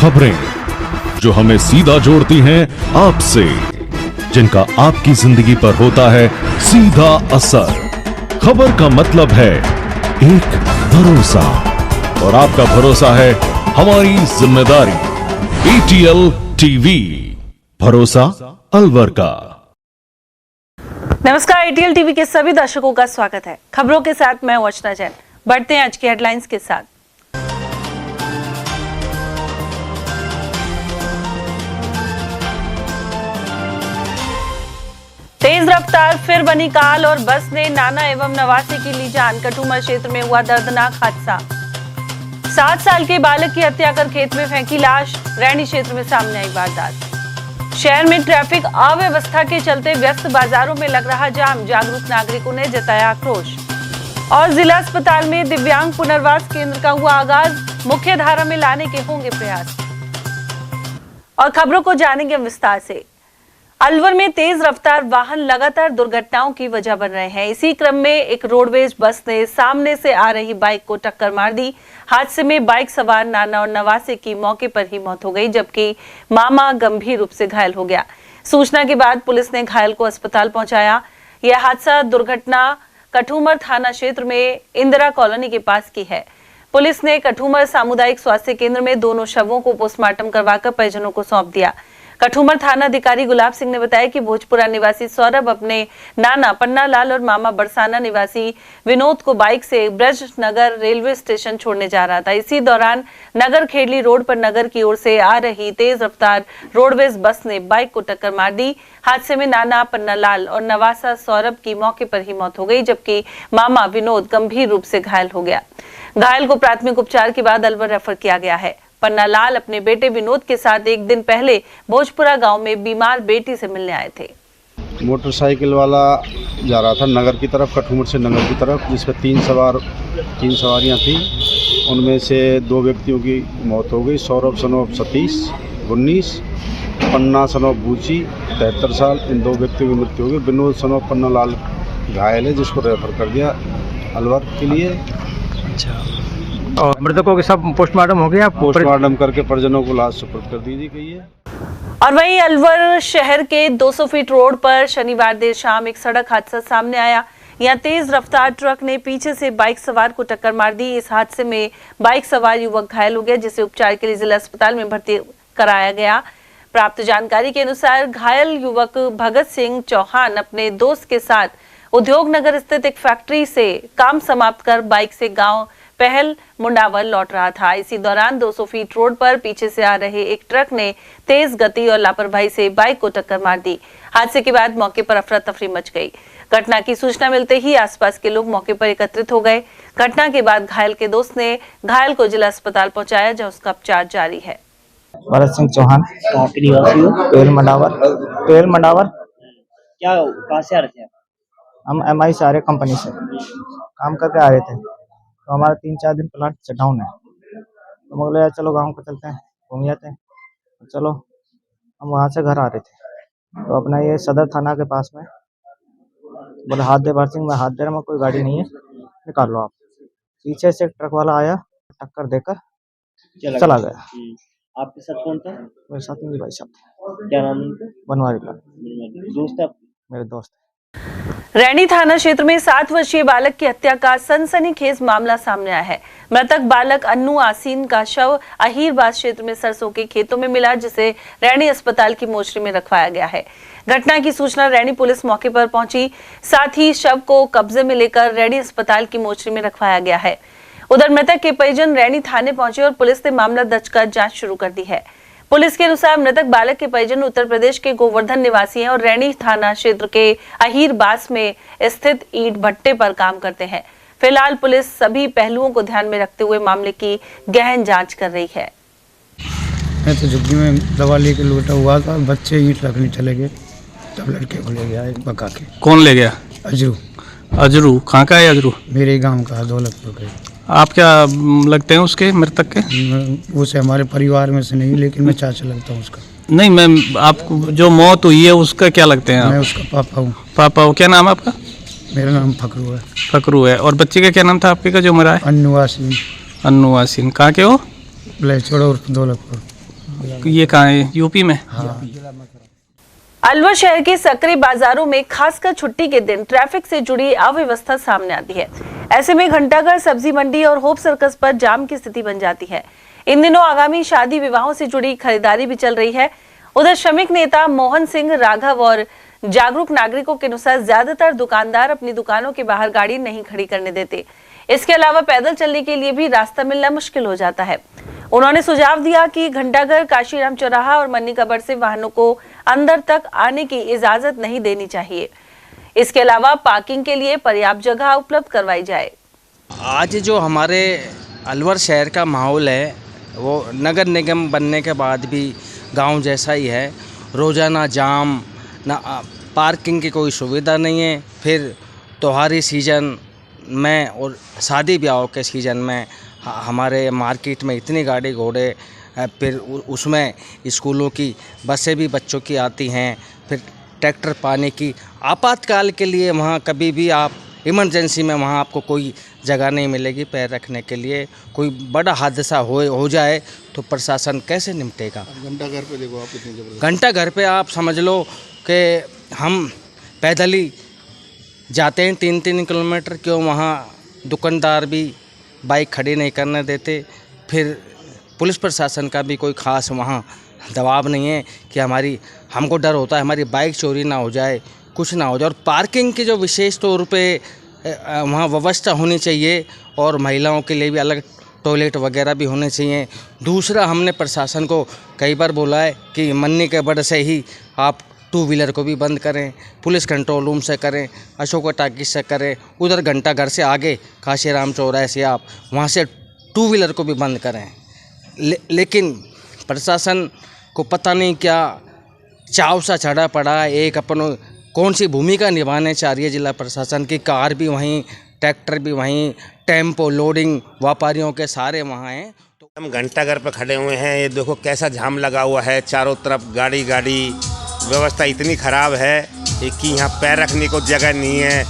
खबरें जो हमें सीधा जोड़ती हैं आपसे, जिनका आपकी जिंदगी पर होता है सीधा असर। खबर का मतलब है एक भरोसा, और आपका भरोसा है हमारी जिम्मेदारी। ATL टीवी, भरोसा अलवर का। नमस्कार, ATL टीवी के सभी दर्शकों का स्वागत है। खबरों के साथ मैं अर्चना जैन। बढ़ते हैं आज की हेडलाइंस के साथ। तेज रफ्तार फिर बनी काल और बस ने नाना एवं नवासी की ली जान। कठुमर क्षेत्र में हुआ दर्दनाक हादसा। 7 साल के बालक की हत्या कर खेत में फेंकी लाश। रैनी क्षेत्र में सामने आई वारदात। शहर में ट्रैफिक अव्यवस्था के चलते व्यस्त बाजारों में लग रहा जाम। जागरूक नागरिकों ने जताया आक्रोश। और जिला अस्पताल में दिव्यांग पुनर्वास केंद्र का हुआ आगाज। मुख्य धारा में लाने के होंगे प्रयास। और खबरों को जानेंगे विस्तार से। अलवर में तेज रफ्तार वाहन लगातार दुर्घटनाओं की वजह बन रहे हैं। इसी क्रम में एक रोडवेज बस ने सामने से आ रही बाइक को टक्कर मार दी। हादसे में बाइक सवार नाना और नवासे की मौके पर ही मौत हो गई, जबकि मामा गंभीर रूप से घायल हो गया। सूचना के बाद पुलिस ने घायल को अस्पताल पहुंचाया। यह हादसा दुर्घटना कठुमर थाना क्षेत्र में इंदिरा कॉलोनी के पास की है। पुलिस ने कठुमर सामुदायिक स्वास्थ्य केंद्र में दोनों शवों को पोस्टमार्टम करवाकर परिजनों को सौंप दिया। कठुमर थाना अधिकारी गुलाब सिंह ने बताया कि भोजपुरा निवासी सौरभ अपने नाना पन्ना लाल और मामा बरसाना निवासी विनोद को बाइक से ब्रज नगर रेलवे स्टेशन छोड़ने जा रहा था। इसी दौरान नगर खेड़ली रोड पर नगर की ओर से आ रही तेज रफ्तार रोडवेज बस ने बाइक को टक्कर मार दी। हादसे में नाना पन्ना लाल और नवासा सौरभ की मौके पर ही मौत हो गई, जबकि मामा विनोद गंभीर रूप से घायल हो गया। घायल को प्राथमिक उपचार के बाद अलवर रेफर किया गया है। पन्ना लाल अपने बेटे विनोद के साथ एक दिन पहले भोजपुरा गांव में बीमार बेटी से मिलने आए थे। मोटरसाइकिल वाला जा रहा था नगर की तरफ, कठुमर से नगर की तरफ, जिसमें 3 सवारियां थी। उनमें से 2 व्यक्तियों की मौत हो गई। सौरभ सनोफ सतीश 19, पन्ना सनोफ बूची 73 साल। इन 2 व्यक्तियों की मृत्यु हो गई। विनोद सनोफ पन्ना लाल घायल है, जिसको रेफर कर दिया अलवर के लिए। अच्छा, और मृतकों के सब पोस्टमार्टम हो गया? पोस्टमार्टम करके परिजनों को लाश सुपुर्द कर दी गई है। और वहीं अलवर शहर के 200 फीट रोड पर शनिवार देर शाम एक सड़क हादसा सामने आया। यहां तेज रफ्तार ट्रक ने पीछे से बाइक सवार को टक्कर मार दी। इस हादसे में बाइक सवार युवक घायल हो गया, जिसे उपचार के लिए जिला अस्पताल में भर्ती कराया गया। प्राप्त जानकारी के अनुसार घायल युवक भगत सिंह चौहान अपने दोस्त के साथ उद्योग नगर स्थित एक फैक्ट्री से काम समाप्त कर बाइक से गांव पहल मुंडावर लौट रहा था। इसी दौरान 200 फीट रोड पर पीछे से आ रहे एक ट्रक ने तेज गति और लापरवाही से बाइक को टक्कर मार दी। हादसे के बाद मौके पर अफरा तफरी मच गई। घटना की सूचना मिलते ही आसपास के लोग मौके पर एकत्रित हो गए। घटना के बाद घायल के दोस्त ने घायल को जिला अस्पताल पहुंचाया, जहां उसका उपचार जारी है। भरत सिंह चौहान, पेल मंडावर। क्या कहाँ से आ रहे थे? हम MI से आ रहे, कंपनी से काम करके आ रहे थे। तो हमारा 3-4 दिन प्लांट शटडाउन है, तो बोले यार चलो गांव को चलते हैं, घूम जाते हैं। तो चलो हम वहाँ से घर आ रहे थे, तो अपना ये सदर थाना के पास में बोले हाथ दे भरत सिंह। मैं हाथ दे रहा हूँ, कोई गाड़ी नहीं है, निकाल लो आप। पीछे से ट्रक वाला आया, टक्कर देकर चला गया। आपके साथ कौन था? मेरे साथ मेरे भाई साहब। क्या नाम है? बनवारी लाल, दोस्त है? मेरे दोस्त। रैनी थाना क्षेत्र में 7 वर्षीय बालक की हत्या का सनसनीखेज मामला सामने आया है। मृतक बालक अन्नू आसीन का शव अहीरबाज क्षेत्र में सरसों के खेतों में मिला, जिसे रैनी अस्पताल की मोर्चरी में रखवाया गया है। घटना की सूचना रैनी पुलिस मौके पर पहुंची, साथ ही शव को कब्जे में लेकर रैनी अस्पताल की मोर्चरी में रखवाया गया है। उधर मृतक के परिजन रैनी थाने पहुंचे और पुलिस ने मामला दर्ज कर जांच शुरू कर दी है। पुलिस के अनुसार मृतक बालक के परिजन उत्तर प्रदेश के गोवर्धन निवासी हैं और रैनी थाना क्षेत्र के अहीरबास में स्थित ईंट भट्टे पर काम करते हैं। फिलहाल पुलिस सभी पहलुओं को ध्यान में रखते हुए मामले की गहन जांच कर रही है। मैं तो झुग्गी में दवा लेके लौटा हुआ था, बच्चे ईंट रखने चले गए, तब लड़के को ले गया एक बका के। कौन ले गया? अजरू। कहाँ का है अजरू? मेरे गांव का, दौलतपुर का। आप क्या लगते हैं उसके, मृतक के? उसे हमारे परिवार में से नहीं, लेकिन मैं चाचा लगता हूँ उसका। नहीं, मैं आपको जो मौत हुई है उसका क्या लगते हैं आप? मैं उसका पापा हूँ। पापा हो? क्या नाम है आपका? मेरा नाम फकरू है। फकरू है। और बच्चे का क्या नाम था आपके का जो मरा है? अन्नू आसीन। अन्नू आसीन। कहाँ के हो? ब्लैचोड़ और दौलतपुर। ये कहाँ है, यूपी में? अलवर शहर के सकरी बाजारों में खासकर छुट्टी के दिन ट्रैफिक से जुड़ी अव्यवस्था सामने आती है। ऐसे में घंटाघर, सब्जी मंडी और होप सर्कस पर जाम की स्थिति बन जाती है। इन दिनों आगामी शादी विवाहों से जुड़ी खरीदारी भी चल रही है। उधर श्रमिक नेता मोहन सिंह राघव और जागरूक नागरिकों के अनुसार ज्यादातर दुकानदार अपनी दुकानों के बाहर गाड़ी नहीं खड़ी करने देते। इसके अलावा पैदल चलने के लिए भी रास्ता मिलना मुश्किल हो जाता है। उन्होंने सुझाव दिया कि घंटाघर, काशीराम चौराहा और मन्नी कबर से वाहनों को अंदर तक आने की इजाजत नहीं देनी चाहिए। इसके अलावा पार्किंग के लिए पर्याप्त जगह उपलब्ध करवाई जाए। आज जो हमारे अलवर शहर का माहौल है वो नगर निगम बनने के बाद भी गांव जैसा ही है। रोज़ाना जाम, ना पार्किंग की कोई सुविधा नहीं है। फिर त्योहारी सीज़न में और शादी ब्याह के सीज़न में हमारे मार्केट में इतनी गाड़ी घोड़े, फिर उसमें स्कूलों की बसें भी बच्चों की आती हैं। फिर ट्रैक्टर पानी की आपातकाल के लिए वहाँ कभी भी आप इमरजेंसी में वहाँ आपको कोई जगह नहीं मिलेगी पैर रखने के लिए। कोई बड़ा हादसा हो जाए तो प्रशासन कैसे निपटेगा? घंटाघर पे देखो आप कितनी जबरदस्त। घंटाघर पे आप समझ लो कि हम पैदल ही जाते हैं 3-3 किलोमीटर। क्यों वहाँ दुकानदार भी बाइक खड़ी नहीं करने देते। फिर पुलिस प्रशासन का भी कोई ख़ास वहाँ दबाव नहीं है कि हमको डर होता है हमारी बाइक चोरी ना हो जाए, कुछ ना हो जाए। और पार्किंग की जो विशेष तौर पे वहाँ व्यवस्था होनी चाहिए और महिलाओं के लिए भी अलग टॉयलेट वगैरह भी होने चाहिए। दूसरा, हमने प्रशासन को कई बार बोला है कि मन्नी के बड़ से ही आप 2 व्हीलर को भी बंद करें, पुलिस कंट्रोल रूम से करें, अशोका टाकीज से करें, उधर घंटाघर से आगे काशीराम चौराहे से आप वहाँ से 2 व्हीलर को भी बंद करें। लेकिन प्रशासन को पता नहीं क्या चाव सा चढ़ा पड़ा है। एक अपन कौन सी भूमिका निभाने चाह रही है जिला प्रशासन की। कार भी वहीं, ट्रैक्टर भी वहीं, टेम्पो लोडिंग व्यापारियों के सारे वहाँ हैं। तो हम घंटाघर पर खड़े हुए हैं। ये देखो कैसा जाम लगा हुआ है, चारों तरफ गाड़ी व्यवस्था इतनी ख़राब है कि यहाँ पैर रखने को जगह नहीं है।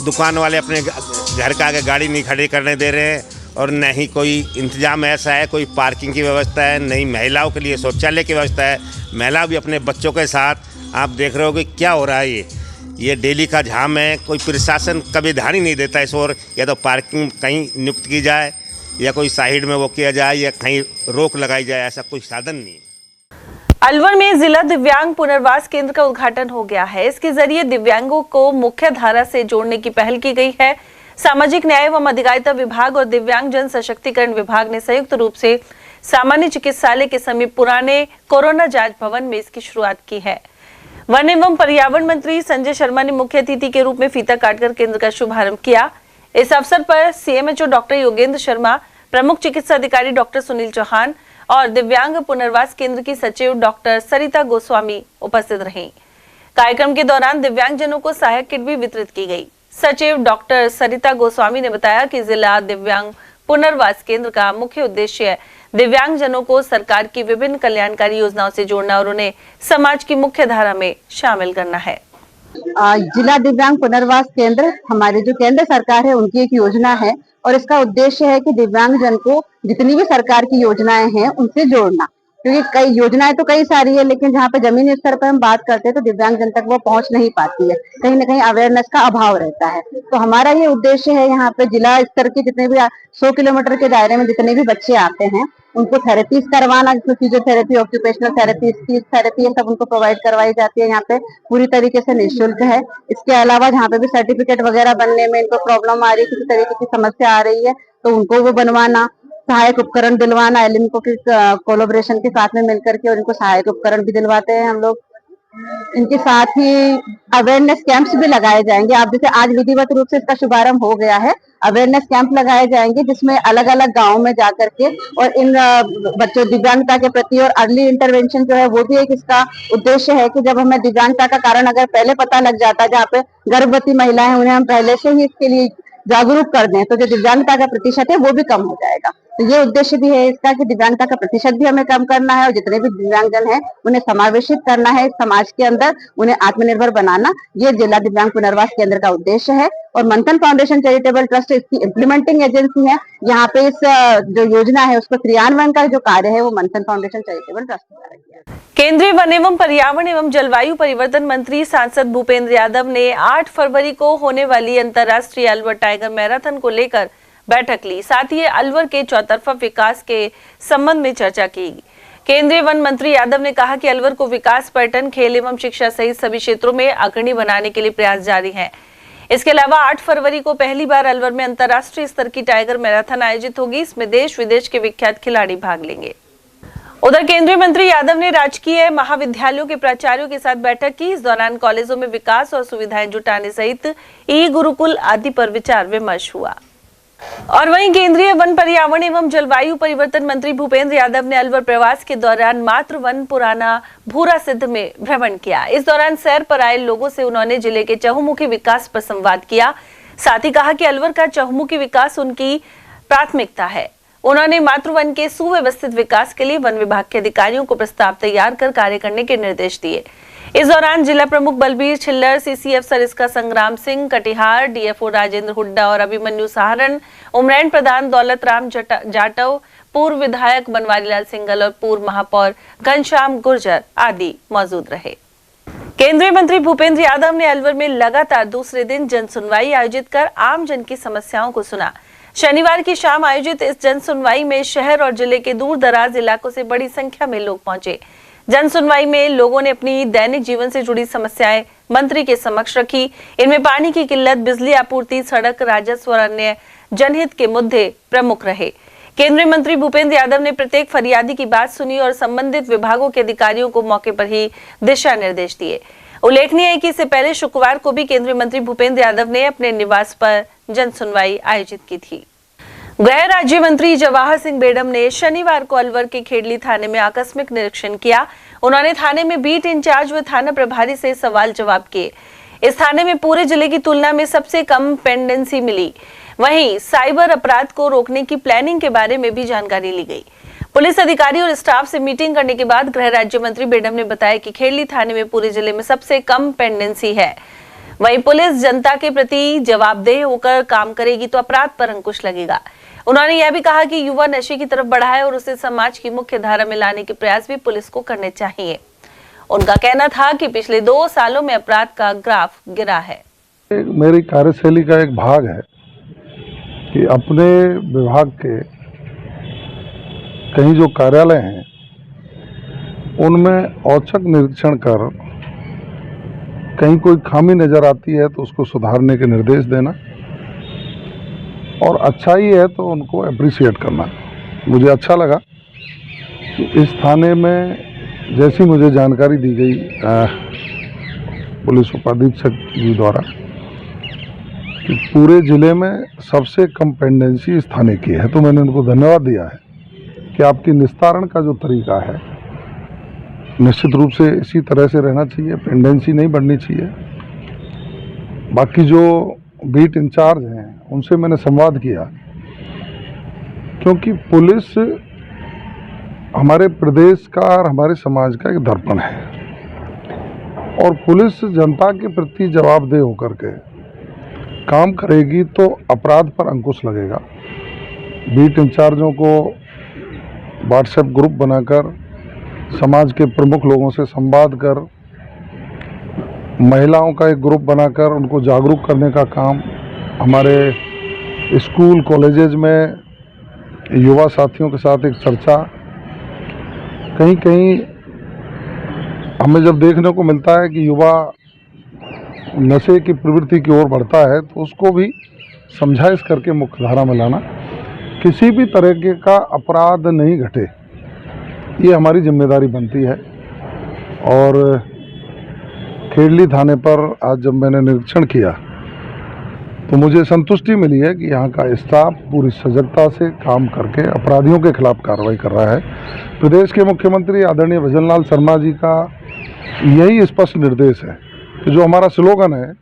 दुकान वाले अपने घर के आगे गाड़ी नहीं खड़ी करने दे रहे हैं और न ही कोई इंतज़ाम ऐसा है, कोई पार्किंग की व्यवस्था है, नहीं महिलाओं के लिए शौचालय की व्यवस्था है। महिला भी अपने बच्चों के साथ, आप देख रहे हो कि क्या हो रहा है। ये डेली का जाम है। कोई प्रशासन कभी ध्यान ही नहीं देता इस ओर। या तो पार्किंग कहीं नियुक्त की जाए या कोई साइड में वो किया जाए या कहीं रोक लगाई जाए, ऐसा कोई साधन नहीं। अलवर में जिला दिव्यांग पुनर्वास केंद्र का उद्घाटन हो गया है। इसके जरिए दिव्यांगों को मुख्य धारा से जोड़ने की पहल की गई है। सामाजिक न्याय एवं अधिकारिता विभाग और दिव्यांग जन सशक्तिकरण विभाग ने संयुक्त रूप से सामान्य चिकित्सालय के समीप पुराने कोरोना जांच भवन में इसकी शुरुआत की है। वन एवं पर्यावरण मंत्री संजय शर्मा ने मुख्य अतिथि के रूप में फीता काटकर केंद्र का शुभारंभ किया। इस अवसर पर सीएमएचओ डॉक्टर योगेंद्र शर्मा, प्रमुख चिकित्सा अधिकारी डॉक्टर सुनील चौहान और दिव्यांग पुनर्वास केंद्र की सचिव डॉक्टर सरिता गोस्वामी उपस्थित रहीं। कार्यक्रम के दौरान दिव्यांगजनों को सहायक किट भी वितरित की गई। सचिव डॉक्टर सरिता गोस्वामी ने बताया कि जिला दिव्यांग पुनर्वास केंद्र का मुख्य उद्देश्य दिव्यांगजनों को सरकार की विभिन्न कल्याणकारी योजनाओं से जोड़ना और उन्हें समाज की मुख्य धारा में शामिल करना है। जिला दिव्यांग पुनर्वास केंद्र हमारी जो केंद्र सरकार है उनकी एक योजना है और इसका उद्देश्य है कि दिव्यांगजन को जितनी भी सरकार की योजनाएं हैं उनसे जोड़ना। क्योंकि कई योजनाएं तो कई सारी है, लेकिन जहाँ पे जमीनी स्तर पर हम बात करते हैं तो दिव्यांग जन तक वो पहुंच नहीं पाती है। कहीं ना कहीं अवेयरनेस का अभाव रहता है। तो हमारा ये उद्देश्य है यहाँ पे जिला स्तर के जितने भी 100 किलोमीटर के दायरे में जितने भी बच्चे आते हैं उनको थेरेपीज करवाना, जिसमें physiotherapy, occupational therapy, speech therapy, ये सब उनको प्रोवाइड करवाई जाती है। यहाँ पे पूरी तरीके से निःशुल्क है। इसके अलावा जहाँ पे भी सर्टिफिकेट वगैरह बनने में इनको प्रॉब्लम आ रही है, किसी तरीके की समस्या आ रही है तो उनको वो बनवाना, सहायक उपकरण दिलवाना, एलिम्को के कोलैबोरेशन के साथ में मिलकर के और इनको सहायक उपकरण भी दिलवाते हैं हम लोग। इनके साथ ही अवेयरनेस कैंप्स भी लगाए जाएंगे। आप जैसे आज विधिवत रूप से इसका शुभारंभ हो गया है, अवेयरनेस कैंप लगाए जाएंगे जिसमें अलग अलग गांव में जाकर के और इन बच्चों दिव्यांगता के प्रति और अर्ली इंटरवेंशन जो है वो भी एक इसका उद्देश्य है कि जब हमें दिव्यांगता का कारण अगर पहले पता लग जाता है, जहाँ पे गर्भवती महिलाएं उन्हें हम पहले से ही इसके लिए जागरूक कर दें तो जो दिव्यांगता का प्रतिशत है वो भी कम हो जाएगा। तो ये उद्देश्य भी है इसका कि दिव्यांगता का प्रतिशत भी हमें कम करना है और जितने भी दिव्यांगजन हैं उन्हें समावेशित करना है समाज के अंदर, उन्हें आत्मनिर्भर बनाना। ये जिला दिव्यांग पुनर्वास केंद्र का उद्देश्य है और मंथन फाउंडेशन चैरिटेबल ट्रस्ट इसकी इम्प्लीमेंटिंग एजेंसी है। यहाँ पे इस जो योजना है उसको क्रियान्वयन का जो कार्य है वो मंथन फाउंडेशन चैरिटेबल ट्रस्ट द्वारा किया। केंद्रीय वन एवं पर्यावरण एवं जलवायु परिवर्तन मंत्री सांसद भूपेंद्र यादव ने 8 फरवरी को होने वाली अंतर्राष्ट्रीय अलवर टाइगर मैराथन को लेकर बैठक ली। साथ ही अलवर के चौतरफा विकास के संबंध में चर्चा की। केंद्रीय वन मंत्री यादव ने कहा कि अलवर को विकास, पर्यटन, खेल एवं शिक्षा सहित सभी क्षेत्रों में अग्रणी बनाने के लिए प्रयास जारी हैं। इसके अलावा 8 फरवरी को पहली बार अलवर में अंतर्राष्ट्रीय स्तर की टाइगर मैराथन आयोजित होगी। इसमें देश विदेश के विख्यात खिलाड़ी भाग लेंगे। उधर केंद्रीय मंत्री यादव ने राजकीय महाविद्यालयों के प्राचार्यों के साथ बैठक की। इस दौरान कॉलेजों में विकास और सुविधाएं जुटाने सहित ई गुरुकुल आदि पर विचार विमर्श हुआ। और वहीं केंद्रीय वन, पर्यावरण एवं जलवायु परिवर्तन मंत्री भूपेंद्र यादव ने अलवर प्रवास के दौरान मातृ वन पुराना भूरा सिद्ध में भ्रमण किया। इस दौरान सैर पर आए लोगों से उन्होंने जिले के चहुमुखी विकास पर संवाद किया। साथ ही कहा कि अलवर का चहुमुखी विकास उनकी प्राथमिकता है। उन्होंने मातृवन के सुव्यवस्थित विकास के लिए वन विभाग के अधिकारियों को प्रस्ताव तैयार कर कार्य करने के निर्देश दिए। इस दौरान जिला प्रमुख बलबीर छिल्लर, सीसीएफ सरिस्का संग्राम सिंह कटिहार, डीएफओ राजेंद्र हुड्डा और अभिमन्यु सहारण, उमरैन प्रधान दौलत राम जाटव, पूर्व विधायक बनवारीलाल सिंगल और पूर्व महापौर घनश्याम गुर्जर आदि मौजूद रहे। केंद्रीय मंत्री भूपेंद्र यादव ने अलवर में लगातार दूसरे दिन जन सुनवाई आयोजित कर आम जन की समस्याओं को सुना। शनिवार की शाम आयोजित इस जन सुनवाई में शहर और जिले के दूर दराज इलाकों से बड़ी संख्या में लोग पहुंचे। जन सुनवाई में लोगों ने अपनी दैनिक जीवन से जुड़ी समस्याएं मंत्री के समक्ष रखी। इनमें पानी की किल्लत, बिजली आपूर्ति, सड़क, राजस्व और अन्य जनहित के मुद्दे प्रमुख रहे। केंद्रीय मंत्री भूपेंद्र यादव ने प्रत्येक फरियादी की बात सुनी और संबंधित विभागों के अधिकारियों को मौके पर ही दिशा निर्देश दिए। उल्लेखनीय है कि इससे पहले शुक्रवार को भी केंद्रीय मंत्री भूपेंद्र यादव ने अपने निवास पर जन सुनवाई आयोजित की थी। गृह राज्य मंत्री जवाहर सिंह बेडम ने शनिवार को अलवर के खेड़ली थाने में आकस्मिक निरीक्षण किया। उन्होंने थाने में बीट इंचार्ज व थाना प्रभारी से सवाल जवाब किए। इस थाने में पूरे जिले की तुलना में सबसे कम पेंडेंसी मिली। वहीं साइबर अपराध को रोकने की प्लानिंग के बारे में भी जानकारी ली गई। पुलिस अधिकारी और स्टाफ से मीटिंग करने के बाद गृह राज्य मंत्री बेडम ने बताया कि खेड़ली थाने में पूरे जिले में सबसे कम पेंडेंसी है। वहीं पुलिस जनता के प्रति जवाबदेह होकर काम करेगी तो अपराध पर अंकुश लगेगा। उन्होंने यह भी कहा कि युवा नशे की तरफ बढ़ा है और उसे समाज की मुख्य धारा में लाने के प्रयास भी पुलिस को करने चाहिए। उनका कहना था कि पिछले 2 सालों में अपराध का ग्राफ गिरा है। मेरी कार्यशैली का एक भाग है कि अपने विभाग के कहीं जो कार्यालय हैं उनमें औचक निरीक्षण कर कहीं कोई खामी नजर आती है तो उसको सुधारने के निर्देश देना और अच्छाई है तो उनको अप्रिशिएट करना। मुझे अच्छा लगा कि इस थाने में जैसी मुझे जानकारी दी गई पुलिस उपाधीक्षक जी द्वारा कि पूरे ज़िले में सबसे कम पेंडेंसी इस थाने की है, तो मैंने उनको धन्यवाद दिया है कि आपकी निस्तारण का जो तरीका है निश्चित रूप से इसी तरह से रहना चाहिए, पेंडेंसी नहीं बढ़नी चाहिए। बाकी जो बीट इंचार्ज हैं उनसे मैंने संवाद किया क्योंकि पुलिस हमारे प्रदेश का और हमारे समाज का एक दर्पण है और पुलिस जनता के प्रति जवाबदेह होकर के काम करेगी तो अपराध पर अंकुश लगेगा। बीट इंचार्जों को व्हाट्सएप ग्रुप बनाकर समाज के प्रमुख लोगों से संवाद कर, महिलाओं का एक ग्रुप बनाकर उनको जागरूक करने का काम, हमारे स्कूल कॉलेजेस में युवा साथियों के साथ एक चर्चा, कहीं कहीं हमें जब देखने को मिलता है कि युवा नशे की प्रवृत्ति की ओर बढ़ता है तो उसको भी समझाइश करके मुख्यधारा में लाना, किसी भी तरह का अपराध नहीं घटे, ये हमारी जिम्मेदारी बनती है। और खेड़ली थाने पर आज जब मैंने निरीक्षण किया तो मुझे संतुष्टि मिली है कि यहाँ का स्टाफ पूरी सजगता से काम करके अपराधियों के खिलाफ कार्रवाई कर रहा है। प्रदेश के मुख्यमंत्री आदरणीय भजनलाल शर्मा जी का यही स्पष्ट निर्देश है कि जो हमारा स्लोगन है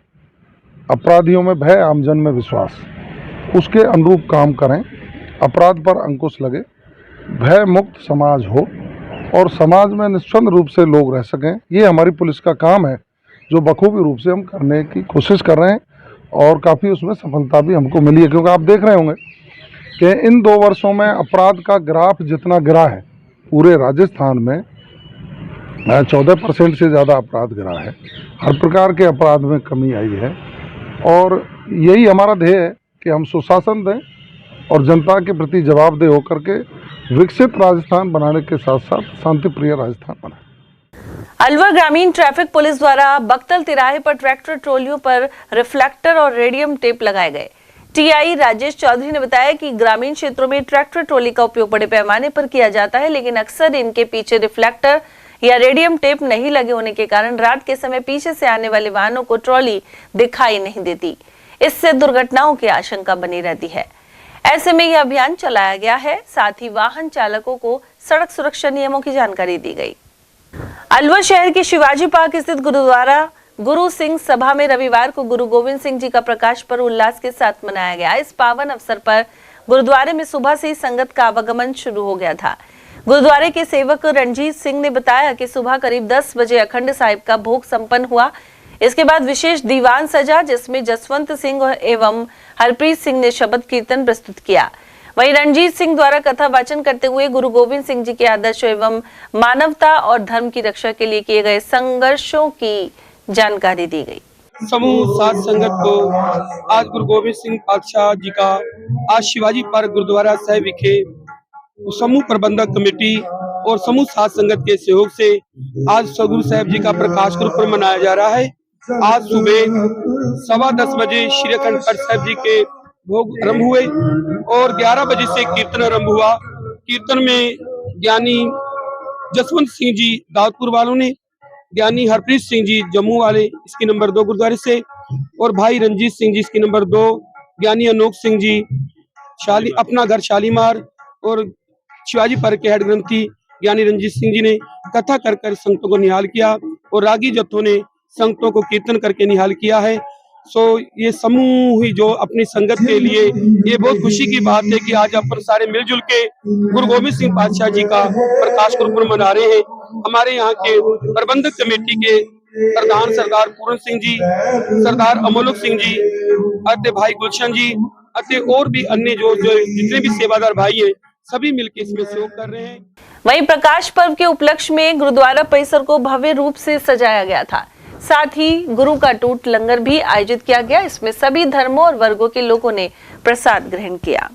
अपराधियों में भय, आमजन में विश्वास, उसके अनुरूप काम करें। अपराध पर अंकुश लगे, भय मुक्त समाज हो और समाज में निस्पंद रूप से लोग रह सकें, ये हमारी पुलिस का काम है, जो बखूबी रूप से हम करने की कोशिश कर रहे हैं और काफ़ी उसमें सफलता भी हमको मिली है। क्योंकि आप देख रहे होंगे कि इन 2 वर्षों में अपराध का ग्राफ जितना गिरा है, पूरे राजस्थान में 14% से ज़्यादा अपराध गिरा है, हर प्रकार के अपराध में कमी आई है और यही हमारा ध्येय है कि हम सुशासन दें और जनता के प्रति जवाबदेह होकर के विकसित राजस्थान बनाने के साथ साथ शांतिप्रिय राजस्थान बनाएं। अलवर ग्रामीण ट्रैफिक पुलिस द्वारा बख्तल तिराहे पर ट्रैक्टर ट्रॉलियों पर रिफ्लेक्टर और रेडियम टेप लगाए गए। टीआई राजेश चौधरी ने बताया कि ग्रामीण क्षेत्रों में ट्रैक्टर ट्रॉली का उपयोग बड़े पैमाने पर किया जाता है, लेकिन अक्सर इनके पीछे रिफ्लेक्टर या रेडियम टेप नहीं लगे होने के कारण रात के समय पीछे से आने वाले वाहनों को ट्रॉली दिखाई नहीं देती। इससे दुर्घटनाओं की आशंका बनी रहती है। ऐसे में यह अभियान चलाया गया है। साथ ही वाहन चालकों को सड़क सुरक्षा नियमों की जानकारी दी गई। अलवर शहर के शिवाजी पार्क स्थित गुरुद्वारा गुरु सिंह सभा में रविवार को गुरु गोविंद सिंह जी का प्रकाश पर्व उल्लास के साथ मनाया गया। इस पावन अवसर पर गुरुद्वारे में सुबह से ही संगत का आवागमन शुरू हो गया था। गुरुद्वारे के सेवक रणजीत सिंह ने बताया कि सुबह करीब 10 बजे अखंड साहिब का भोग संपन्न हुआ। इसके बाद विशेष दीवान सजा, जिसमें जसवंत सिंह एवं हरप्रीत सिंह ने शब्द कीर्तन प्रस्तुत किया। वहीं रणजीत सिंह द्वारा कथा वाचन करते हुए गुरु गोविंद सिंह जी के आदर्शों एवं मानवता और धर्म की रक्षा के लिए किए गए संघर्षों की जानकारी दी गई। समूह साध संगत को आज गुरु गोविंद सिंह पातशाह जी का आज शिवाजी पार्क गुरुद्वारा साहिब विखे समूह प्रबंधक कमेटी और समूह साध संगत के सहयोग से आज सदगुरु साहिब जी का प्रकाश पर्व मनाया जा रहा है। आज सुबह 10:15 बजे श्री अखंड पाठ साहिब जी के भोग आरम्भ हुए और 11 बजे से कीर्तन आरम्भ हुआ। कीर्तन में ज्ञानी जसवंत सिंह जी दाऊदपुर वालों ने, ज्ञानी हरप्रीत सिंह जी जम्मू वाले इसकी नंबर 2 गुरुद्वारे से और भाई रंजीत सिंह जी इसकी नंबर 2, ज्ञानी अनोख सिंह जी अपना घर शालीमार और शिवाजी पार्क के हेड ग्रंथी ज्ञानी रंजीत सिंह जी ने कथा कर कर संगतों को निहाल किया और रागी जत्थों ने संगतों को कीर्तन करके निहाल किया है। सो ये समूह ही जो अपनी संगत के लिए ये बहुत खुशी की बात है कि आज अपन सारे मिलजुल के गुरु गोविंद सिंह पातशाह जी का प्रकाश पर्व मना रहे हैं। हमारे यहाँ के प्रबंधक कमेटी के प्रधान सरदार पूरन सिंह जी, सरदार अमोलक सिंह जी, अते भाई गुलशन जी, अते और भी अन्य जो जितने भी सेवादार भाई हैं सभी मिलकर इसमें सहयोग कर रहे हैं। वहीं प्रकाश पर्व के उपलक्ष्य में गुरुद्वारा परिसर को भव्य रूप से सजाया गया था। साथ ही गुरु का टूट लंगर भी आयोजित किया गया। इसमें सभी धर्मों और वर्गों के लोगों ने प्रसाद ग्रहण किया।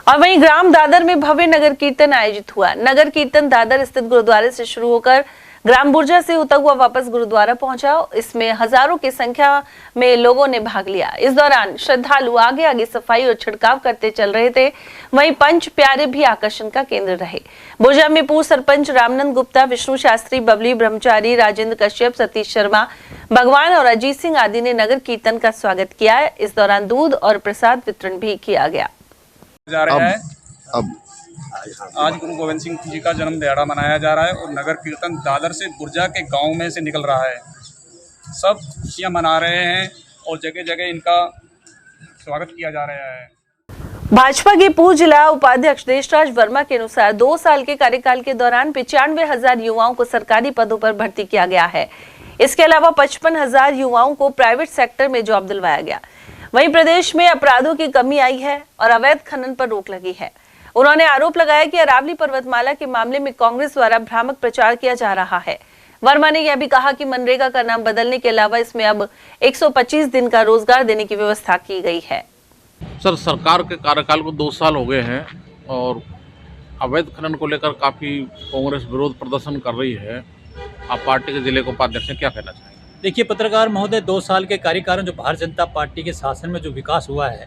और वहीं ग्राम दादर में भव्य नगर कीर्तन आयोजित हुआ। नगर कीर्तन दादर स्थित गुरुद्वारे से शुरू होकर ग्राम बुर्जा से होता हुआ वापस गुरुद्वारा पहुंचा। इसमें हजारों की संख्या में लोगों ने भाग लिया। इस दौरान श्रद्धालु आगे आगे सफाई और छिड़काव करते चल रहे थे। वहीं पंच प्यारे भी आकर्षण का केंद्र रहे। बुर्जा में पूर्व सरपंच रामनंद गुप्ता, विष्णु शास्त्री, बबली ब्रह्मचारी, राजेंद्र कश्यप, सतीश शर्मा, भगवान और अजीत सिंह आदि ने नगर कीर्तन का स्वागत किया। इस दौरान दूध और प्रसाद वितरण भी किया गया। आज गुरु गोविंद सिंह जी का जन्म दिहाड़ा मनाया जा रहा है और नगर कीर्तन दादर से बुर्जा के गांव में से निकल रहा है। सब खुशियां मना रहे हैं और जगह जगह इनका स्वागत किया जा रहा है। भाजपा के पूर्व जिला उपाध्यक्ष देशराज वर्मा के अनुसार 2 साल के कार्यकाल के दौरान 95,000 युवाओं को सरकारी पदों पर भर्ती किया गया है। इसके अलावा 55,000 युवाओं को प्राइवेट सेक्टर में जॉब दिलवाया गया। वहीं प्रदेश में अपराधों की कमी आई है और अवैध खनन पर रोक लगी है। उन्होंने आरोप लगाया कि अरावली पर्वतमाला के मामले में कांग्रेस द्वारा भ्रामक प्रचार किया जा रहा है। वर्मा ने यह भी कहा कि मनरेगा का नाम बदलने के अलावा इसमें अब 125 दिन का रोजगार देने की व्यवस्था की गई है। सर, सरकार के कार्यकाल को 2 साल हो गए हैं और अवैध खनन को लेकर काफ़ी कांग्रेस विरोध प्रदर्शन कर रही है। आप पार्टी के जिले के उपाध्यक्ष हैं, क्या कहना चाहेंगे? देखिए पत्रकार महोदय, 2 साल के कार्यकाल में जो भारतीय जनता पार्टी के शासन में जो विकास हुआ है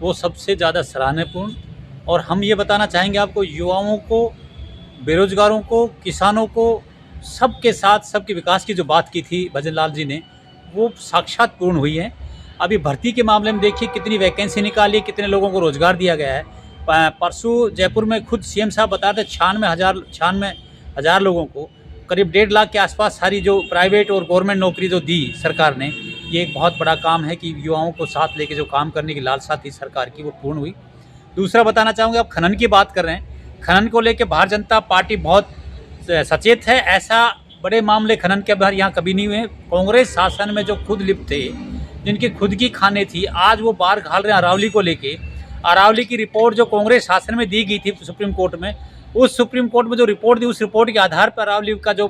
वो सबसे ज़्यादा सराहनीयपूर्ण। और हम ये बताना चाहेंगे आपको, युवाओं को, बेरोजगारों को, किसानों को, सबके साथ सबके विकास की जो बात की थी भजन लाल जी ने, वो साक्षात पूर्ण हुई है। अभी भर्ती के मामले में देखिए कितनी वैकेंसी निकाली, कितने लोगों को रोजगार दिया गया है। परसों जयपुर में खुद सीएम साहब बता रहे 96,000 लोगों को करीब 1.5 लाख के आसपास सारी जो प्राइवेट और गवर्नमेंट नौकरी जो दी सरकार ने, ये एक बहुत बड़ा काम है कि युवाओं को साथ लेके जो काम करने की लालसा थी सरकार की वो पूर्ण हुई। दूसरा बताना चाहूँगा, आप खनन की बात कर रहे हैं, खनन को लेकर भारतीय जनता पार्टी बहुत सचेत है। ऐसा बड़े मामले खनन के बाहर यहाँ कभी नहीं हुए। कांग्रेस शासन में जो खुद लिप्त थे, जिनकी खुद की खाने थी, आज वो बाहर घाल रहे हैं अरावली को लेके। अरावली की रिपोर्ट जो कांग्रेस शासन में दी गई थी सुप्रीम कोर्ट में, उस सुप्रीम कोर्ट में जो रिपोर्ट दी, उस रिपोर्ट के आधार पर अरावली का जो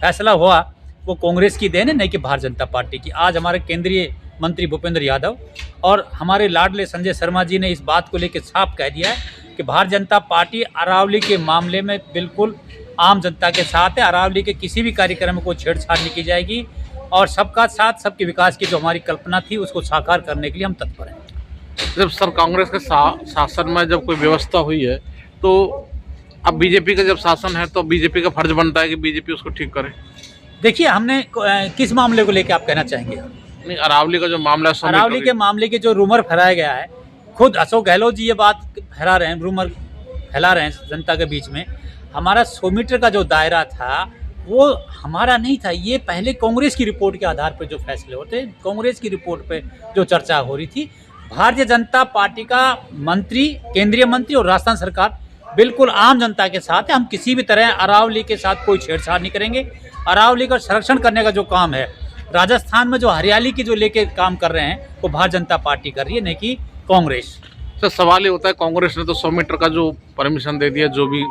फैसला हुआ वो कांग्रेस की देन है, नहीं कि भारतीय जनता पार्टी की। आज हमारे केंद्रीय मंत्री भूपेंद्र यादव और हमारे लाडले संजय शर्मा जी ने इस बात को लेकर साफ कह दिया है कि भारतीय जनता पार्टी अरावली के मामले में बिल्कुल आम जनता के साथ है। अरावली के किसी भी कार्यक्रम में कोई छेड़छाड़ नहीं की जाएगी और सबका साथ, सबके विकास की जो हमारी कल्पना थी उसको साकार करने के लिए हम तत्पर हैं। जब सर कांग्रेस के शासन में जब कोई व्यवस्था हुई है तो अब बीजेपी का जब शासन है तो बीजेपी का फर्ज बनता है कि बीजेपी उसको ठीक करे। देखिए, हमने किस मामले को लेकर आप कहना चाहेंगे? नहीं, अरावली का जो मामला है, अरावली के मामले के जो रूमर फैलाया गया है, खुद अशोक गहलोत जी ये बात फैला रहे हैं, रूमर फैला रहे हैं जनता के बीच में। हमारा 100 मीटर का जो दायरा था वो हमारा नहीं था। ये पहले कांग्रेस की रिपोर्ट के आधार पर जो फैसले होते, कांग्रेस की रिपोर्ट पे जो चर्चा हो रही थी। भारतीय जनता पार्टी का मंत्री, केंद्रीय मंत्री और राजस्थान सरकार बिल्कुल आम जनता के साथ है। हम किसी भी तरह अरावली के साथ कोई छेड़छाड़ नहीं करेंगे। अरावली का संरक्षण करने का जो काम है, राजस्थान में जो हरियाली की जो लेके काम कर रहे हैं, वो भारतीय जनता पार्टी कर रही है, नहीं कि कांग्रेस। सर सवाल ये होता है, कांग्रेस ने तो 100 मीटर का जो परमिशन दे दिया, जो भी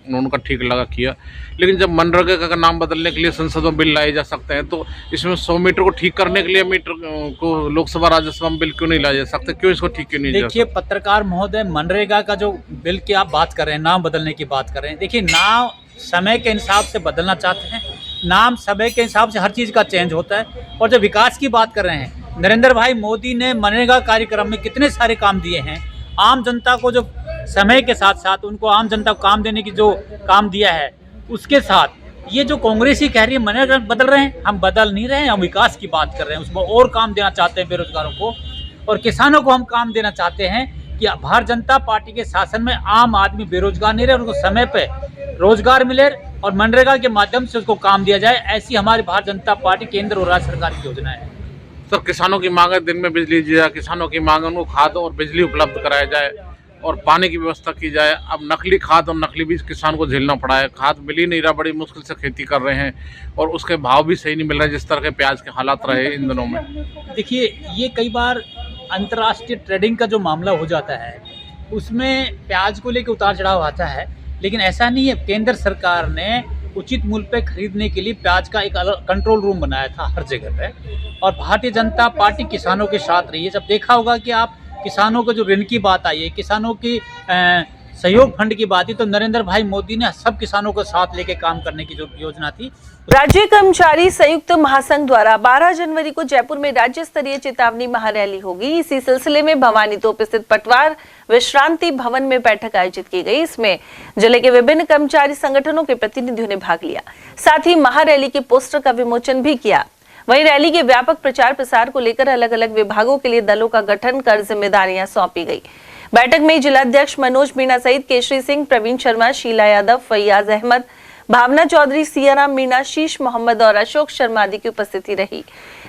उनका ठीक लगा किया, लेकिन जब मनरेगा का नाम बदलने के लिए संसद में बिल लाए जा सकते हैं तो इसमें 100 मीटर को ठीक करने के लिए मीटर को लोकसभा राज्यसभा में बिल क्यों नहीं लाए जा सकते? क्यों इसको ठीक क्यों नहीं? देखिए पत्रकार महोदय, मनरेगा का जो बिल की आप बात कर रहे हैं, नाम बदलने की बात कर रहे हैं, देखिए नाम समय के हिसाब से बदलना चाहते हैं, नाम समय के हिसाब से हर चीज़ का चेंज होता है। और जब विकास की बात कर रहे हैं, नरेंद्र भाई मोदी ने मनरेगा कार्यक्रम में कितने सारे काम दिए हैं। आम जनता को जो समय के साथ साथ उनको आम जनता को काम देने की जो काम दिया है, उसके साथ ये जो कांग्रेस ही कह रही है मनरेगा बदल रहे हैं, हम बदल नहीं रहे हैं। हम विकास की बात कर रहे हैं, उसमें और काम देना चाहते हैं बेरोजगारों को, और किसानों को हम काम देना चाहते हैं कि भारतीय जनता पार्टी के शासन में आम आदमी बेरोजगार नहीं रहे, उनको समय पे रोजगार मिले और मनरेगा के माध्यम से उसको काम दिया जाए। ऐसी हमारी भारतीय जनता पार्टी केंद्र और राज्य सरकार की योजना है। सर किसानों की मांग है दिन में बिजली दी जाए, किसानों की मांग है उनको खाद और बिजली उपलब्ध कराया जाए और पानी की व्यवस्था की जाए। अब नकली खाद और नकली बीज किसान को झेलना पड़ा है, खाद मिल ही नहीं रहा, बड़ी मुश्किल से खेती कर रहे हैं और उसके भाव भी सही नहीं मिल रहे जिस तरह के प्याज के हालात रहे इन दिनों में। देखिए, ये कई बार अंतर्राष्ट्रीय ट्रेडिंग का जो मामला हो जाता है उसमें प्याज को लेकर उतार चढ़ाव आता है, लेकिन ऐसा नहीं है। केंद्र सरकार ने उचित मूल्य पे खरीदने के लिए प्याज का एक अलग कंट्रोल रूम बनाया था हर जगह पे, और भारतीय जनता पार्टी किसानों के साथ रही है। जब देखा होगा कि आप किसानों को जो ऋण की बात आई है, किसानों की सहयोग फंड की बात थी, तो नरेंद्र भाई मोदी ने सब किसानों को साथ लेके काम करने की जो योजना थी। राज्य कर्मचारी संयुक्त महासंघ द्वारा 12 जनवरी को जयपुर में राज्य स्तरीय चेतावनी महारैली होगी। इसी सिलसिले में भवानी तोप स्थित पटवार विश्रांति भवन में बैठक आयोजित की गई। इसमें जिले के विभिन्न कर्मचारी संगठनों के प्रतिनिधियों ने भाग लिया, साथ ही महारैली के पोस्टर का विमोचन भी किया। वहीं रैली के व्यापक प्रचार प्रसार को लेकर अलग अलग विभागों के लिए दलों का गठन कर जिम्मेदारियां सौंपी गई। बैठक में जिलाध्यक्ष मनोज मीणा सहित केशरी सिंह, प्रवीण शर्मा, शीला यादव, फैयाज अहमद, भावना चौधरी, सियाराम मीणा, शीश मोहम्मद और अशोक शर्मा आदि की उपस्थिति रही।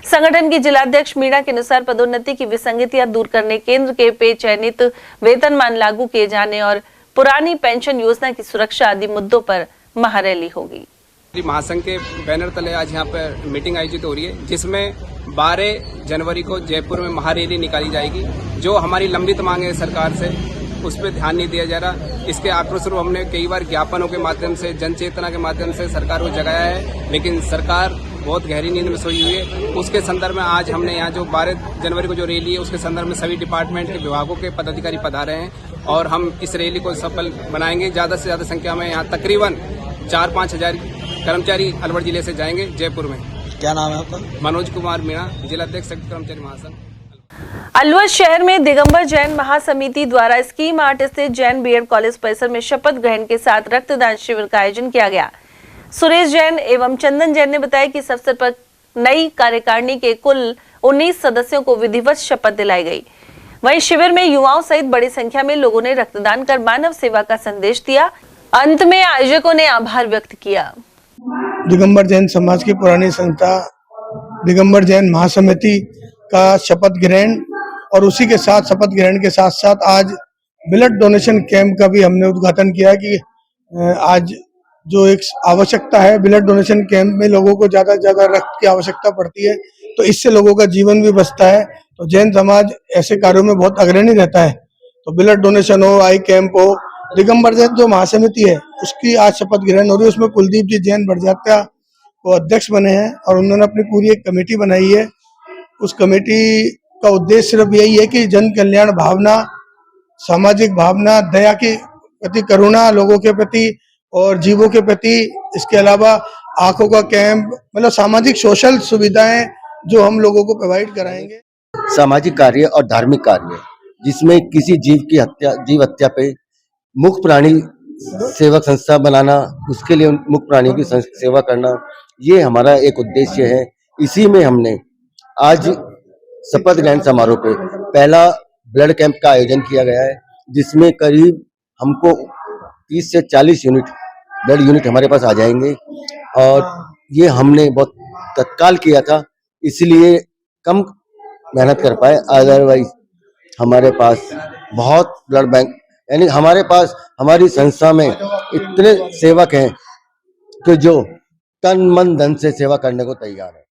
संगठन की जिलाध्यक्ष मीणा के अनुसार पदोन्नति की विसंगतियां दूर करने, केंद्र के पे चयनित वेतनमान लागू किए जाने और पुरानी पेंशन योजना की सुरक्षा आदि मुद्दों पर महारैली होगी। महासंघ के बैनर तले आज यहाँ पर मीटिंग आयोजित हो रही है, जिसमें 12 जनवरी को जयपुर में महारैली निकाली जाएगी। जो हमारी लंबित मांग है सरकार से, उस पर ध्यान नहीं दिया जा रहा। इसके आक्रोश रूप हमने कई बार ज्ञापनों के माध्यम से, जन चेतना के माध्यम से सरकार को जगाया है, लेकिन सरकार बहुत गहरी नींद में सोई हुई है। उसके संदर्भ में आज हमने यहाँ जो 12 जनवरी को जो रैली है, उसके संदर्भ में सभी डिपार्टमेंट के विभागों के पदाधिकारी पधारे हैं और हम इस रैली को सफल बनाएंगे। ज़्यादा से ज़्यादा संख्या में यहाँ तकरीबन 4-5 हजार कर्मचारी अलवर जिले से जाएंगे जयपुर में। क्या नाम है आपका? मनोज कुमार मीणा, जिलाध्यक्ष संयुक्त कर्मचारी महासंघ। अलवर शहर में दिगंबर जैन महासमिति द्वारा स्कीम आर्ट स्थित जैन बीएड कॉलेज परिसर में शपथ ग्रहण के साथ रक्तदान शिविर का आयोजन किया गया। सुरेश जैन एवं चंदन जैन ने बताया कि इस अवसर पर नई कार्यकारिणी के कुल 19 सदस्यों को विधिवत शपथ दिलाई गई। वहीं शिविर में युवाओं सहित बड़ी संख्या में लोगों ने रक्तदान कर मानव सेवा का संदेश दिया। अंत में आयोजकों ने आभार व्यक्त किया। दिगंबर जैन समाज की पुरानी संस्था दिगंबर जैन महासमिति का शपथ ग्रहण और उसी के साथ शपथ ग्रहण के साथ साथ आज ब्लड डोनेशन कैंप का भी हमने उद्घाटन किया है कि आज जो एक आवश्यकता है, ब्लड डोनेशन कैंप में लोगों को ज़्यादा से ज़्यादा रक्त की आवश्यकता पड़ती है, तो इससे लोगों का जीवन भी बचता है। तो जैन समाज ऐसे कार्यों में बहुत अग्रणी रहता है। तो ब्लड डोनेशन हो, आई कैंप हो, दिगंबर जैन जो महासमिति है उसकी आज शपथ ग्रहण हो रही है। उसमें कुलदीप जी जैन बड़जात्या वो अध्यक्ष बने हैं और उन्होंने अपनी पूरी एक कमेटी बनाई है। उस कमेटी का उद्देश्य सिर्फ यही है कि जन कल्याण भावना, सामाजिक भावना, दया के प्रति करुणा लोगों के प्रति और जीवों के प्रति, इसके अलावा आंखों का कैंप, मतलब सामाजिक सोशल सुविधाएं जो हम लोगों को प्रोवाइड कराएंगे। सामाजिक कार्य और धार्मिक कार्य जिसमें किसी जीव हत्या पे मुक्त प्राणी सेवक संस्था बनाना, उसके लिए मुक्त प्राणियों की सेवा करना, ये हमारा एक उद्देश्य है। इसी में हमने आज शपथ ग्रहण समारोह पे पहला ब्लड कैंप का आयोजन किया गया है, जिसमें करीब हमको 30 से 40 ब्लड यूनिट हमारे पास आ जाएंगे। और ये हमने बहुत तत्काल किया था, इसलिए कम मेहनत कर पाए। अदरवाइज हमारे पास बहुत ब्लड बैंक, यानी हमारे पास हमारी संस्था में इतने सेवक हैं कि जो तन मन धन से सेवा करने को तैयार है।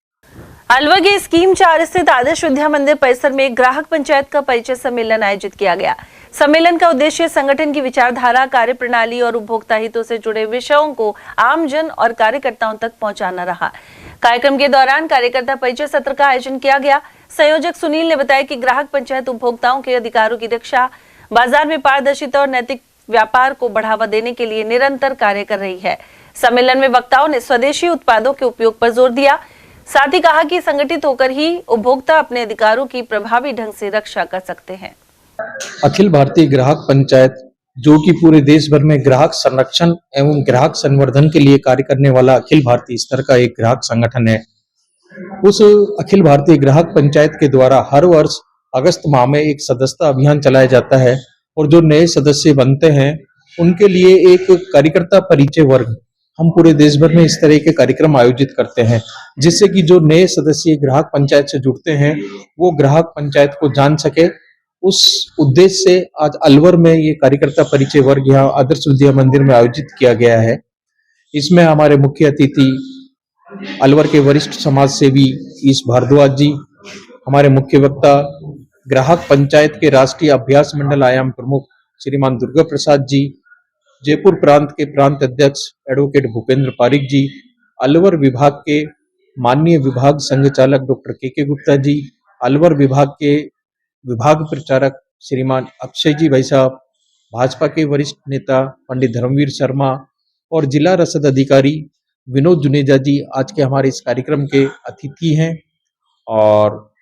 अलवर के स्कीम 4 स्थित आदर्श विद्या मंदिर परिसर में ग्राहक पंचायत का परिचय सम्मेलन आयोजित किया गया। सम्मेलन का उद्देश्य संगठन की विचारधारा, कार्यप्रणाली और उपभोक्ता हितों से जुड़े विषयों को आमजन और कार्यकर्ताओं तक पहुंचाना रहा। कार्यक्रम के दौरान कार्यकर्ता परिचय सत्र का आयोजन किया गया। संयोजक सुनील ने बताया कि ग्राहक पंचायत उपभोक्ताओं के अधिकारों की रक्षा, बाजार में पारदर्शिता और नैतिक व्यापार को बढ़ावा देने के लिए निरंतर कार्य कर रही है। सम्मेलन में वक्ताओं ने स्वदेशी उत्पादों के उपयोग पर जोर दिया। साथ ही कहा कि संगठित होकर ही उपभोक्ता अपने अधिकारों की प्रभावी ढंग से रक्षा कर सकते हैं। अखिल भारतीय ग्राहक पंचायत, जो कि पूरे देश भर में ग्राहक संरक्षण एवं ग्राहक संवर्धन के लिए कार्य करने वाला अखिल भारतीय स्तर का एक ग्राहक संगठन है, उस अखिल भारतीय ग्राहक पंचायत के द्वारा हर वर्ष अगस्त माह में एक सदस्यता अभियान चलाया जाता है और जो नए सदस्य बनते हैं उनके लिए एक कार्यकर्ता परिचय वर्ग हम पूरे देश भर में इस तरह के कार्यक्रम आयोजित करते हैं, जिससे कि जो नए सदस्य ग्राहक पंचायत से जुड़ते हैं वो ग्राहक पंचायत को जान सके। उस उद्देश्य से आज अलवर में ये कार्यकर्ता परिचय वर्ग यहाँ आदर्श विद्या मंदिर में आयोजित किया गया है। इसमें हमारे मुख्य अतिथि अलवर के वरिष्ठ समाज सेवी ईश भारद्वाज जी, हमारे मुख्य वक्ता ग्राहक पंचायत के राष्ट्रीय अभ्यास मंडल आयाम प्रमुख श्रीमान दुर्गा प्रसाद जी, जयपुर प्रांत के प्रांत अध्यक्ष एडवोकेट भूपेंद्र पारिक जी, अलवर विभाग के माननीय विभाग संघ चालक डॉक्टर के गुप्ता जी, अलवर विभाग के विभाग प्रचारक श्रीमान अक्षय जी भाई साहब, भाजपा के वरिष्ठ नेता पंडित धर्मवीर शर्मा और जिला रसद अधिकारी विनोद जुनेजा जी आज के हमारे इस कार्यक्रम के अतिथि हैं। और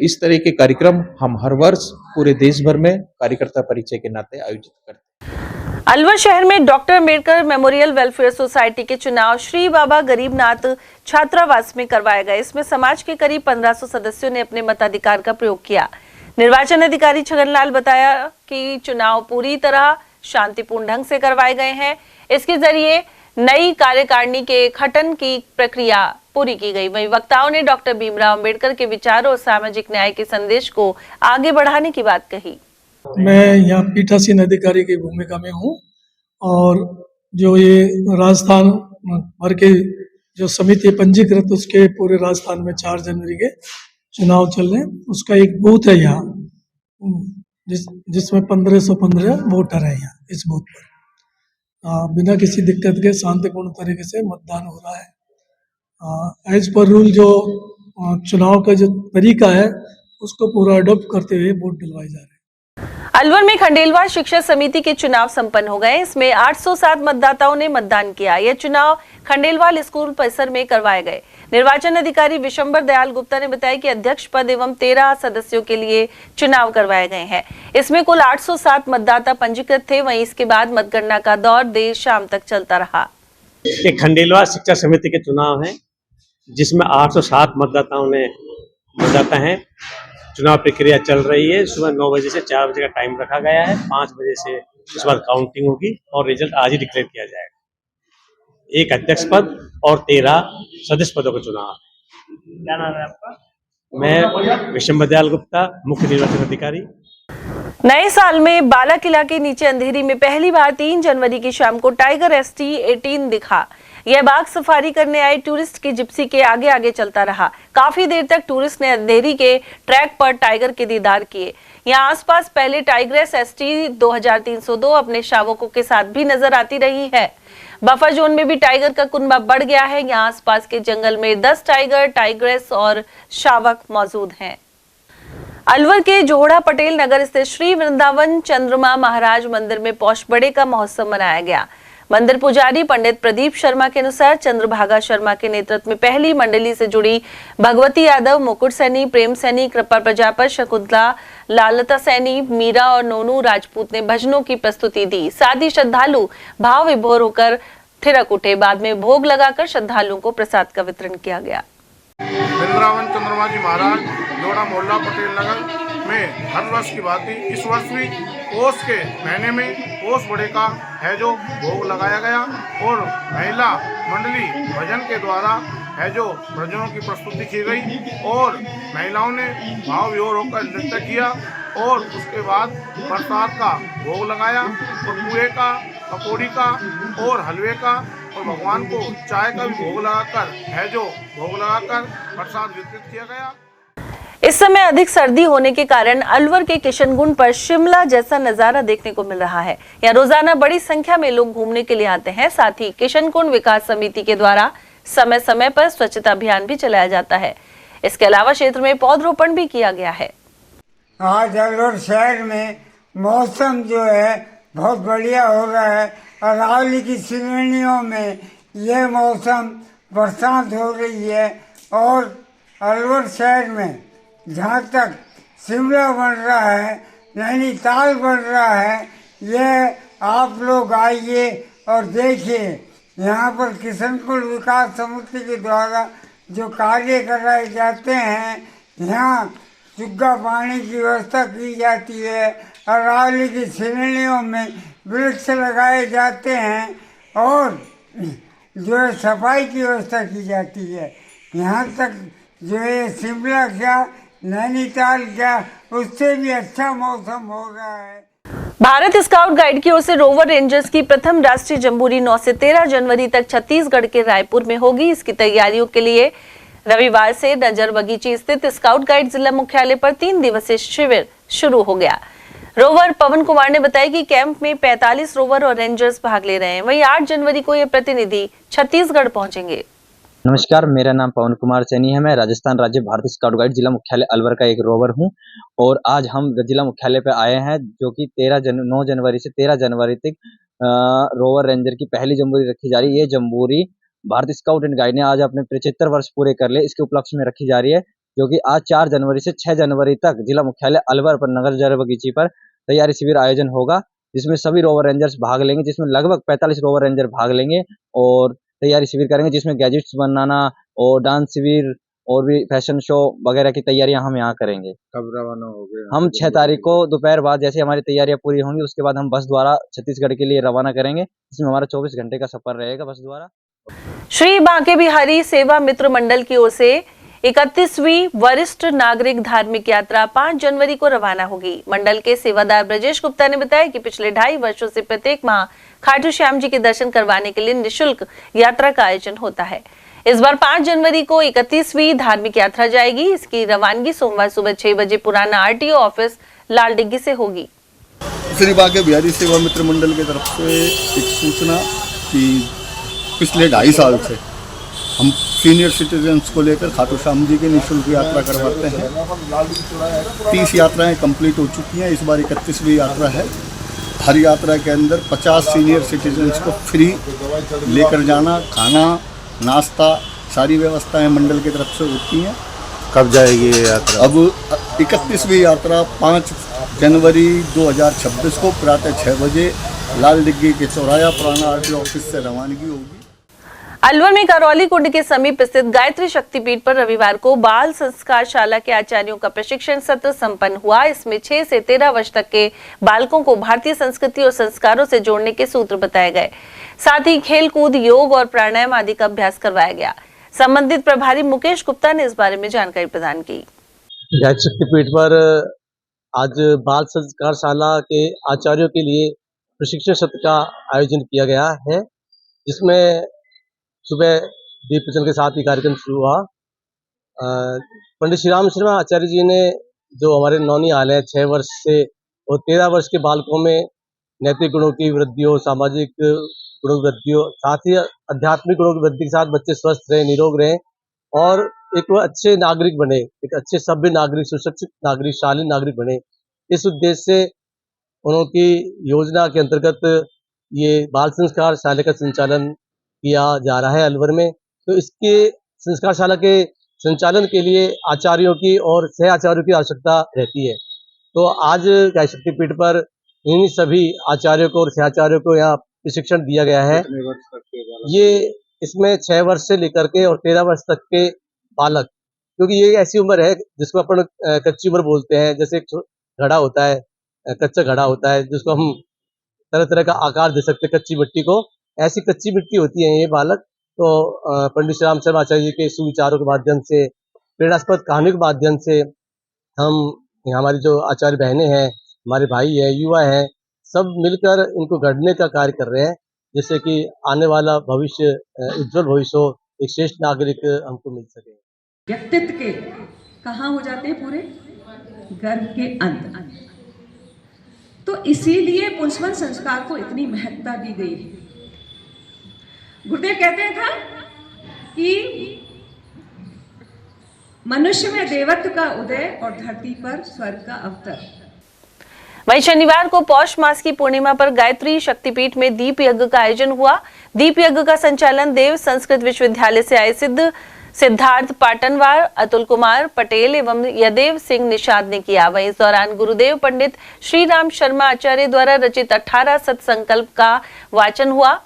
इस तरह के कार्यक्रम हम हर वर्ष पूरे देश भर में कार्यकर्ता परिचय के नाते आयोजित करते हैं। अलवर शहर में doctor Ambedkar memorial welfare society के चुनाव श्री बाबा गरीबनाथ छात्रावास में करवाए गए। इसमें समाज के करीब 1500 सदस्यों ने अपने मताधिकार का प्रयोग किया। निर्वाचन अधिकारी छगनलाल बताया कि चुनाव पूरी तरह शांतिपूर्ण ढंग से करवाए गए हैं। इसके जरिए नई कार्यकारिणी के गठन की प्रक्रिया पूरी की गई। वहीं वक्ताओं ने डॉक्टर भीमराव अंबेडकर के विचारों और सामाजिक न्याय के संदेश को आगे बढ़ाने की बात कही। मैं यहाँ पीठासीन अधिकारी की भूमिका में हूँ और जो ये राजस्थान भर के जो समिति पंजीकृत उसके पूरे राजस्थान में 4 जनवरी के चुनाव चल रहे हैं। उसका एक बूथ है यहाँ जिसमें 1515 वोटर है यहाँ इस बूथ पर। बिना किसी दिक्कत के शांतिपूर्ण तरीके से मतदान हो रहा है। एज पर रूल जो चुनाव का जो तरीका है उसको पूरा अडॉप्ट करते हुए वोट डलवाए जा रहे हैं। अलवर में खंडेलवाल शिक्षा समिति के चुनाव संपन्न हो गए। इसमें 807 मतदाताओं ने मतदान किया। यह चुनाव खंडेलवाल स्कूल परिसर में करवाए गए। निर्वाचन अधिकारी विशंबर दयाल गुप्ता ने बताया कि अध्यक्ष पद एवं 13 सदस्यों के लिए चुनाव करवाए गए हैं। इसमें कुल 807 मतदाता पंजीकृत थे। वहीं इसके बाद मतगणना का दौर देर शाम तक चलता रहा। ये खंडेलवाल शिक्षा समिति के चुनाव है जिसमें 807 मतदाता हैं। चुनाव प्रक्रिया चल रही है। सुबह 9 बजे से 4 बजे का टाइम रखा गया है। 5 बजे से उसके बाद काउंटिंग होगी और रिजल्ट आज ही डिक्लेयर किया जाएगा। एक अध्यक्ष पद और 13 सदस्य पदों का चुनाव। क्या नाम है आपका? मैं विशंबर दयाल गुप्ता, मुख्य निर्वाचन अधिकारी। नए साल में बाला किला के नीचे अंधेरी में पहली बार 3 जनवरी की शाम को टाइगर ST-18 दिखा। यह बाघ सफारी करने आए टूरिस्ट की जिप्सी के आगे आगे चलता रहा। काफी देर तक टूरिस्ट ने अंधेरी के ट्रैक पर टाइगर के दीदार किए। यहाँ आसपास पहले टाइग्रेस ST-2302 अपने शावकों के साथ भी नजर आती रही है। बफर जोन में भी टाइगर का कुनबा बढ़ गया है। यहाँ आसपास के जंगल में 10 टाइगर, टाइग्रेस और शावक मौजूद हैं। अलवर के जोहड़ा पटेल नगर स्थित श्री वृंदावन चंद्रमा महाराज मंदिर में पौष बड़े का महोत्सव मनाया गया। मंदिर पुजारी पंडित प्रदीप शर्मा के अनुसार चंद्रभागा शर्मा के नेतृत्व में पहली मंडली से जुड़ी भगवती यादव, मुकुट सैनी, प्रेम सैनी, कृपा प्रजापत, शकुंतला, लालता सैनी, मीरा और नोनू राजपूत ने भजनों की प्रस्तुति दी। साथ ही श्रद्धालु भाव विभोर होकर थिरक उठे। बाद में भोग लगाकर श्रद्धालुओं को प्रसाद का वितरण किया गया। वृंदावन चंद्रमा जी महाराज जोड़ा मोहल्ला पटेल नगर में हर वर्ष की भांति इस वर्ष भी पोष के महीने में पोष बड़े का है जो भोग लगाया गया और महिला मंडली भजन के द्वारा है जो भजनों की प्रस्तुति की गई और महिलाओं ने भाव विभोर होकर नृत्य किया और उसके बाद प्रसाद का भोग लगाया और पूरे का, पकौड़ी का और हलवे का और भगवान को चाय का भी भोग लगाकर है जो भोग लगाकर प्रसाद वितरित किया गया। इस समय अधिक सर्दी होने के कारण अलवर के किशनगुंड पर शिमला जैसा नजारा देखने को मिल रहा है। यहाँ रोजाना बड़ी संख्या में लोग घूमने के लिए आते हैं। साथ ही किशनगुंड विकास समिति के द्वारा समय समय पर स्वच्छता अभियान भी चलाया जाता है। इसके अलावा क्षेत्र में पौधरोपण भी किया गया है। आज अलवर शहर में मौसम जो है बहुत बढ़िया हो रहा है। अरावली की श्रेणियों में यह मौसम बरसात हो रही है और अलवर शहर में जहाँ तक शिमला बन रहा है, नैनीताल बन रहा है, यह आप लोग आइए और देखिए। यहाँ पर किशनगुंड विकास समिति के द्वारा जो कार्य कराए जाते हैं, यहाँ सुग्गा पानी की व्यवस्था की जाती है, अरावली की श्रेणियों में वृक्ष लगाए जाते हैं और जो है सफाई की व्यवस्था की जाती है। यहाँ तक जो है शिमला क्या, नैनीताल क्या, उससे भी अच्छा मौसम हो रहा है। भारत स्काउट गाइड की ओर से रोवर रेंजर्स की प्रथम राष्ट्रीय जंबूरी 9 से 13 जनवरी तक छत्तीसगढ़ के रायपुर में होगी। इसकी तैयारियों के लिए रविवार से नजर बगीची स्थित स्काउट गाइड जिला मुख्यालय पर 3 दिवसीय शिविर शुरू हो गया। रोवर पवन कुमार ने बताया कि कैंप में 45 रोवर और रेंजर्स भाग ले रहे हैं। वहीं 8 जनवरी को ये प्रतिनिधि छत्तीसगढ़ पहुंचेंगे। नमस्कार, मेरा नाम पवन कुमार सैनी है। मैं राजस्थान राज्य भारतीय स्काउट गाइड जिला मुख्यालय अलवर का एक रोवर हूं और आज हम जिला मुख्यालय पे आए हैं जो कि 9 जनवरी से 13 जनवरी तक रोवर रेंजर की पहली जंबूरी रखी जा रही है। ये जंबूरी भारतीय स्काउट एंड गाइड ने आज अपने 75 वर्ष पूरे कर लिए, इसके उपलक्ष्य में रखी जा रही है, जो कि आज 4 जनवरी से 6 जनवरी तक जिला मुख्यालय अलवर पर नगर बगीची पर तैयारी शिविर आयोजन होगा, जिसमें सभी रोवर रेंजर्स भाग लेंगे, जिसमें लगभग 45 रोवर रेंजर भाग लेंगे और तैयारी शिविर करेंगे, जिसमें गैजेट्स बनाना और डांस शिविर और भी फैशन शो वगैरह की तैयारियां हम यहाँ करेंगे। कब रवाना हो गए? हम 6 तारीख को दोपहर बाद जैसे हमारी तैयारियां पूरी होंगी उसके बाद हम बस द्वारा छत्तीसगढ़ के लिए रवाना करेंगे, जिसमें हमारा 24 घंटे का सफर रहेगा बस द्वारा। श्री बांके बिहारी सेवा मित्र मंडल की ओर से 31वीं वरिष्ठ नागरिक धार्मिक यात्रा 5 जनवरी को रवाना होगी। मंडल के सेवादार ब्रजेश गुप्ता ने बताया कि पिछले 2.5 वर्षों से प्रत्येक माह खाटू श्याम जी के दर्शन करवाने के लिए निःशुल्क यात्रा का आयोजन होता है। इस बार 5 जनवरी को 31वीं धार्मिक यात्रा जाएगी। इसकी रवानगी सोमवार सुबह 6 बजे पुराना RTO ऑफिस लाल डिग्गी से होगी। श्री बांके बिहारी सेवा मित्र मंडल की तरफ से एक सूचना कि पिछले 2.5 साल से हम सीनियर सिटीजन्स को लेकर खाटू श्याम जी की निःशुल्क यात्रा करवाते हैं। 30 यात्राएं कंप्लीट हो चुकी हैं, इस बार 31वीं यात्रा है। हर यात्रा के अंदर 50 सीनियर सिटीजन्स को फ्री लेकर जाना, खाना, नाश्ता, सारी व्यवस्थाएं मंडल की तरफ से होती हैं। कब जाएगी ये यात्रा? अब 31वीं यात्रा 5 जनवरी 2026 को प्रातः 6 बजे लाल डिग्गी के चौराया पुराना RTO ऑफिस से रवानगी होगी। अलवर में करौली कुंड के समीप स्थित गायत्री शक्तिपीठ पर रविवार को बाल संस्कार शाला के आचार्यों का प्रशिक्षण सत्र संपन्न हुआ। इसमें 6 से 13 वर्ष तक के बालकों को भारतीय संस्कृति और संस्कारों से जोड़ने के सूत्र बताए गए। साथ ही खेल कूद, योग और प्राणायाम आदि का अभ्यास करवाया गया। संबंधित प्रभारी मुकेश गुप्ता ने इस बारे में जानकारी प्रदान की। गायत्री शक्तिपीठ पर आज बाल संस्कारशाला के आचार्यों के लिए प्रशिक्षण सत्र का आयोजन किया गया है, जिसमें सुबह दीप प्रज्वलन के साथ ही कार्यक्रम शुरू हुआ। पंडित श्री राम शर्मा आचार्य जी ने जो हमारे नौनिहाल है 6 वर्ष से और 13 वर्ष के बालकों में नैतिक गुणों की वृद्धि हो, सामाजिक गुणों की वृद्धि हो, साथ ही आध्यात्मिक गुणों की वृद्धि के साथ बच्चे स्वस्थ रहें, निरोग रहें और एक अच्छे नागरिक बने, एक अच्छे सभ्य नागरिक, सुशिक्षित नागरिक, शालीन नागरिक बने। इस उद्देश्य से उनकी योजना के अंतर्गत ये बाल संस्कार शाला का संचालन किया जा रहा है अलवर में। तो इसके संस्कारशाला के संचालन के लिए आचार्यों की और सह आचार्यों की आवश्यकता रहती है। तो आज गाय शक्तिपीठ पर इन्हीं सभी आचार्यों को और सहाचार्यों को यहाँ प्रशिक्षण दिया गया है। ये इसमें 6 वर्ष से लेकर के और 13 वर्ष तक के बालक, क्योंकि ये ऐसी उम्र है जिसको अपन कच्ची उम्र बोलते हैं। जैसे एक घड़ा होता है, कच्चा घड़ा होता है जिसको हम तरह तरह का आकार दे सकते हैं कच्ची मिट्टी को, ऐसी कच्ची मिट्टी होती है ये बालक। तो पंडित श्री राम शर्मा आचार्य जी के सुविचारों के माध्यम से, प्रेरणास्पद कहानियों के माध्यम से हम हमारी जो आचार्य बहनें हैं, हमारे भाई हैं, युवा हैं, सब मिलकर इनको गढ़ने का कार्य कर रहे हैं, जिससे कि आने वाला भविष्य उज्जवल भविष्य हो, एक श्रेष्ठ नागरिक हमको मिल सके। व्यक्तित्व के कहाँ हो जाते हैं पूरे गर्भ के अंदर। तो इसीलिए पुंसवन संस्कार को इतनी महत्ता दी गई है। गुरुदेव कहते था कि मनुष्य में देवत्व का उदय और धरती पर स्वर्ग का अवतर। वहीं शनिवार को पौष मास की पूर्णिमा पर गायत्री शक्तिपीठ में दीप यज्ञ का आयोजन हुआ। दीप यज्ञ का संचालन देव संस्कृत विश्वविद्यालय से आए सिद्धार्थ पाटनवार, अतुल कुमार पटेल एवं यदेव सिंह निषाद ने किया। वहीं इस दौरान गुरुदेव पंडित श्री राम शर्मा आचार्य द्वारा रचित 18 सत्संकल्प का वाचन हुआ।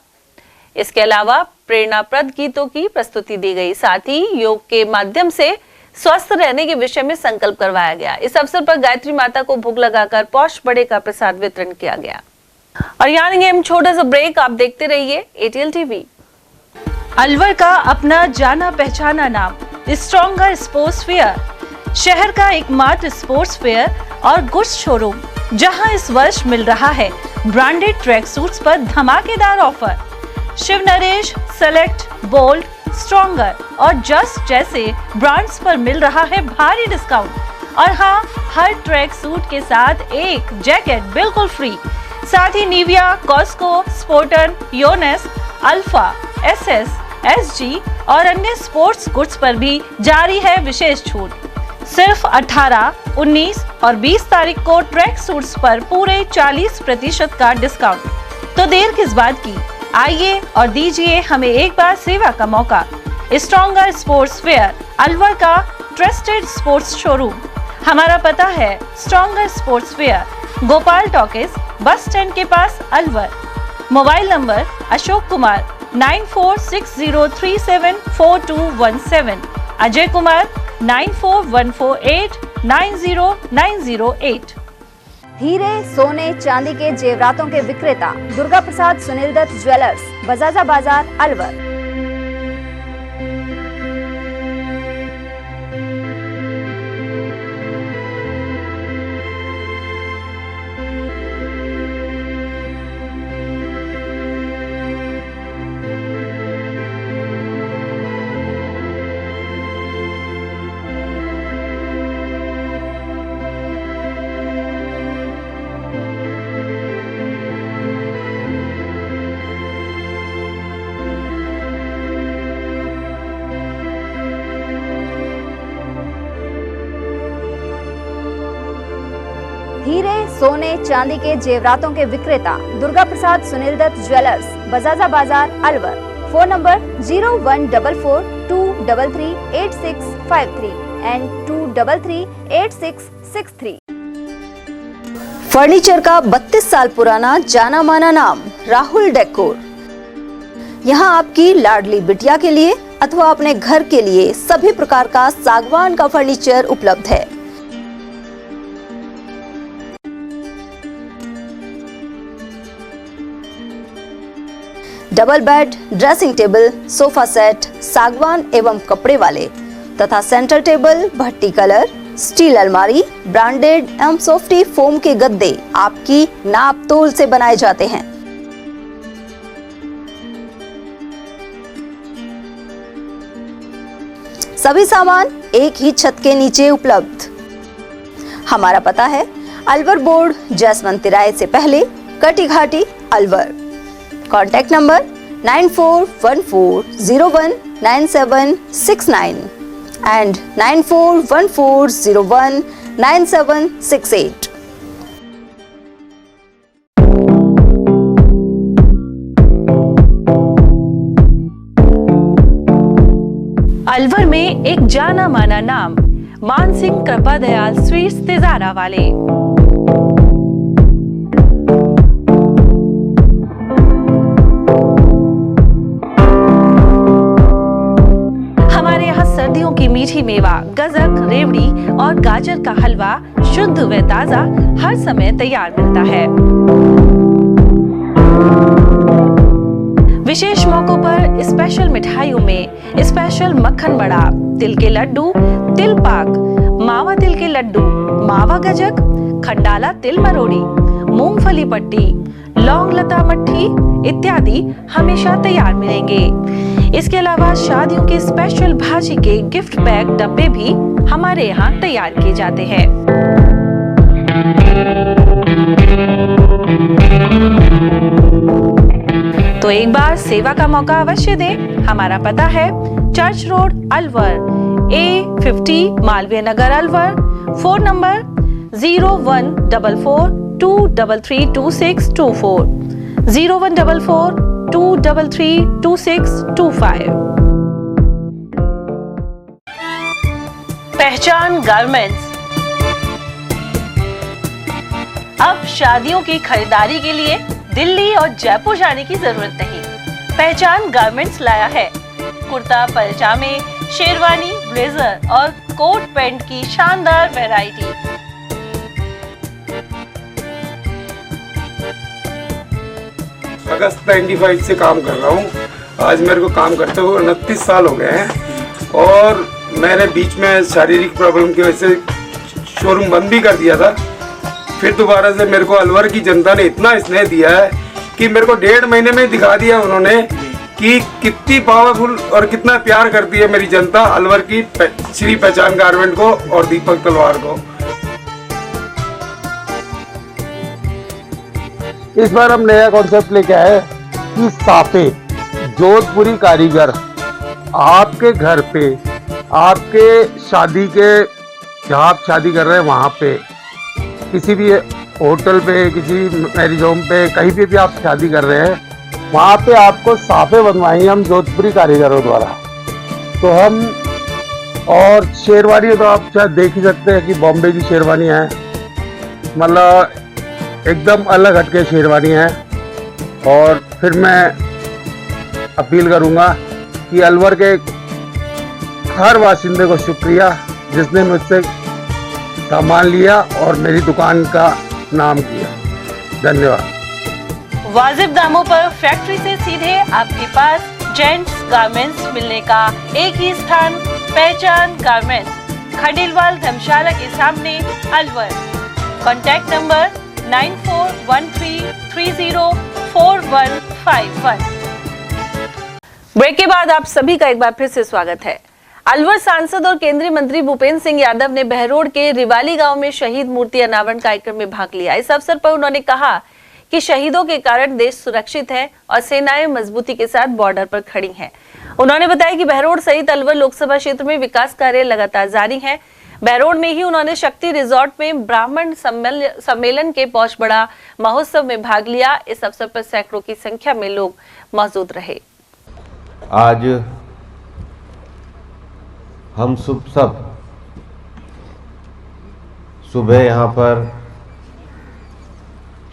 इसके अलावा प्रेरणाप्रद गीतों की प्रस्तुति दी गई। साथ ही योग के माध्यम से स्वस्थ रहने के विषय में संकल्प करवाया गया। इस अवसर पर गायत्री माता को भोग लगाकर पौष बड़े का प्रसाद वितरण किया गया। और यहाँ लेंगे हम छोटा सा ब्रेक, आप देखते रहिए ATL TV। अलवर का अपना जाना पहचाना नाम स्ट्रॉन्गर स्पोर्ट्स फेयर, शहर का एकमात्र स्पोर्ट्स फेयर और गुड्स शोरूम, जहां इस वर्ष मिल रहा है ब्रांडेड ट्रैक सूट्स पर धमाकेदार offer. Shiv Naresh, select, bold, stronger और जस्ट जैसे ब्रांड्स पर मिल रहा है भारी डिस्काउंट। और हाँ, हर ट्रैक सूट के साथ एक जैकेट बिल्कुल फ्री। साथ ही Nivia, Cosco, Spartan, Yonex, Alfa, SS, SG और अन्य स्पोर्ट्स गुड्स पर भी जारी है विशेष छूट। सिर्फ 18, 19 और 20 तारीख को ट्रैक सूट्स पर पूरे 40% का डिस्काउंट। तो देर किस बात की, आइए और दीजिए हमें एक बार सेवा का मौका। स्ट्रॉन्गर स्पोर्ट्स फेयर, अलवर का ट्रस्टेड स्पोर्ट्स शोरूम। हमारा पता है stronger sports fair, Gopal talkies, bus stand के पास, अलवर। Mobile number Ashok Kumar 9460374217, Ajay Kumar 9414890908। हीरे, सोने, चांदी के जेवरातों के विक्रेता दुर्गा प्रसाद सुनील दत्त ज्वेलर्स, बजाजा बाजार, अलवर। हीरे, सोने, चांदी के जेवरातों के विक्रेता Durga Prasad Sunil Dutt jewellers, Bajaja Bazaar, Alwar. Phone number 0144233853 and 2338663। Furniture का 32 साल पुराना जाना माना नाम राहुल डेकोर। यहाँ आपकी लाडली बिटिया के लिए अथवा अपने घर के लिए सभी प्रकार का सागवान का फर्नीचर उपलब्ध है। Double bed, dressing table, sofa set सागवान एवं कपड़े वाले तथा सेंटर टेबल भट्टी कलर, स्टील अलमारी, ब्रांडेड एवं सॉफ्टी फोम के गद्दे आपकी नाप तोल से बनाए जाते हैं। सभी सामान एक ही छत के नीचे उपलब्ध। हमारा पता है अलवर बोर्ड, जसवंत तिराहे से पहले, कटी घाटी, Alwar. Contact number 9414019769 and 9414019768। Alwar में एक जाना माना नाम, मानसिंह कृपा दयाल स्वीट्स तिजारा वाले। हमारे यहाँ सर्दियों की मीठी मेवा, गजक, रेवड़ी और गाजर का हलवा शुद्ध व ताजा हर समय तैयार मिलता है। विशेष मौकों पर स्पेशल मिठाइयों में स्पेशल मक्खन बड़ा, तिल के लड्डू, तिल पाक, मावा तिल के लड्डू, मावा गजक, खंडाला तिल मरोड़ी, मूंगफली पट्टी, लौंग लता मट्ठी इत्यादि हमेशा तैयार मिलेंगे। इसके अलावा शादियों के स्पेशल भाजी के गिफ्ट पैक डब्बे भी हमारे यहाँ तैयार किए जाते हैं। तो एक बार सेवा का मौका अवश्य दें। हमारा पता है church road, Alwar, A50 Malviya Nagar, Alwar. Phone number 014423326240, 014423326225। पहचान गारमेंट्स। अब शादियों की खरीदारी के लिए दिल्ली और जयपुर जाने की जरूरत नहीं। पहचान गारमेंट्स लाया है कुर्ता, पैजामे, शेरवानी, ब्लेजर और कोट पैंट की शानदार वैरायटी। अगस्त 95 से काम कर रहा हूँ। आज मेरे को काम करते हुए 29 साल हो गए हैं और मैंने बीच में शारीरिक प्रॉब्लम की वजह से शोरूम बंद भी कर दिया था। फिर दोबारा से मेरे को अलवर की जनता ने इतना स्नेह दिया है कि मेरे को 1.5 महीने में दिखा दिया उन्होंने कि कितनी पावरफुल और कितना प्यार करती है मेरी जनता अलवर की श्री पहचान गारमेंट को और दीपक तलवार को। इस बार हम नया कॉन्सेप्ट लेके आए कि साफे जोधपुरी कारीगर आपके घर पे, आपके शादी के, जहाँ आप शादी कर रहे हैं वहाँ पे, किसी भी होटल पे, किसी मैरिज होम पे, कहीं पे भी आप शादी कर रहे हैं, वहाँ पे आपको साफे बनवाएंगे हम जोधपुरी कारीगरों द्वारा। तो हम, और शेरवानी तो आप शायद देख ही सकते हैं कि बॉम्बे की शेरवानी है, मतलब एकदम अलग हटके शेरवानी है। और फिर मैं अपील करूँगा कि अलवर के हर वासिंदे को शुक्रिया जिसने मुझसे सामान लिया और मेरी दुकान का नाम किया। धन्यवाद। वाजिब दामों पर फैक्ट्री से सीधे आपके पास जेंट्स गारमेंट्स मिलने का एक ही स्थान, पहचान गारमेंट्स, खंडेलवाल धर्मशाला के सामने, अलवर। Contact number 9413304151। ब्रेक के बाद आप सभी का एक बार फिर से स्वागत है। अलवर सांसद और केंद्रीय मंत्री भूपेंद्र सिंह यादव ने बहरोड के रिवाली गांव में शहीद मूर्ति अनावरण कार्यक्रम में भाग लिया। इस अवसर पर उन्होंने कहा कि शहीदों के कारण देश सुरक्षित है और सेनाएं मजबूती के साथ बॉर्डर पर खड़ी हैं। उन्होंने बताया कि बहरोड सहित अलवर लोकसभा क्षेत्र में विकास कार्य लगातार जारी हैं। बहरोड में ही उन्होंने शक्ति रिजॉर्ट में ब्राह्मण सम्मेलन के पौष बड़ा महोत्सव में भाग लिया। इस अवसर पर सैकड़ों की संख्या में लोग मौजूद रहे। आज हम सब सुबह यहाँ पर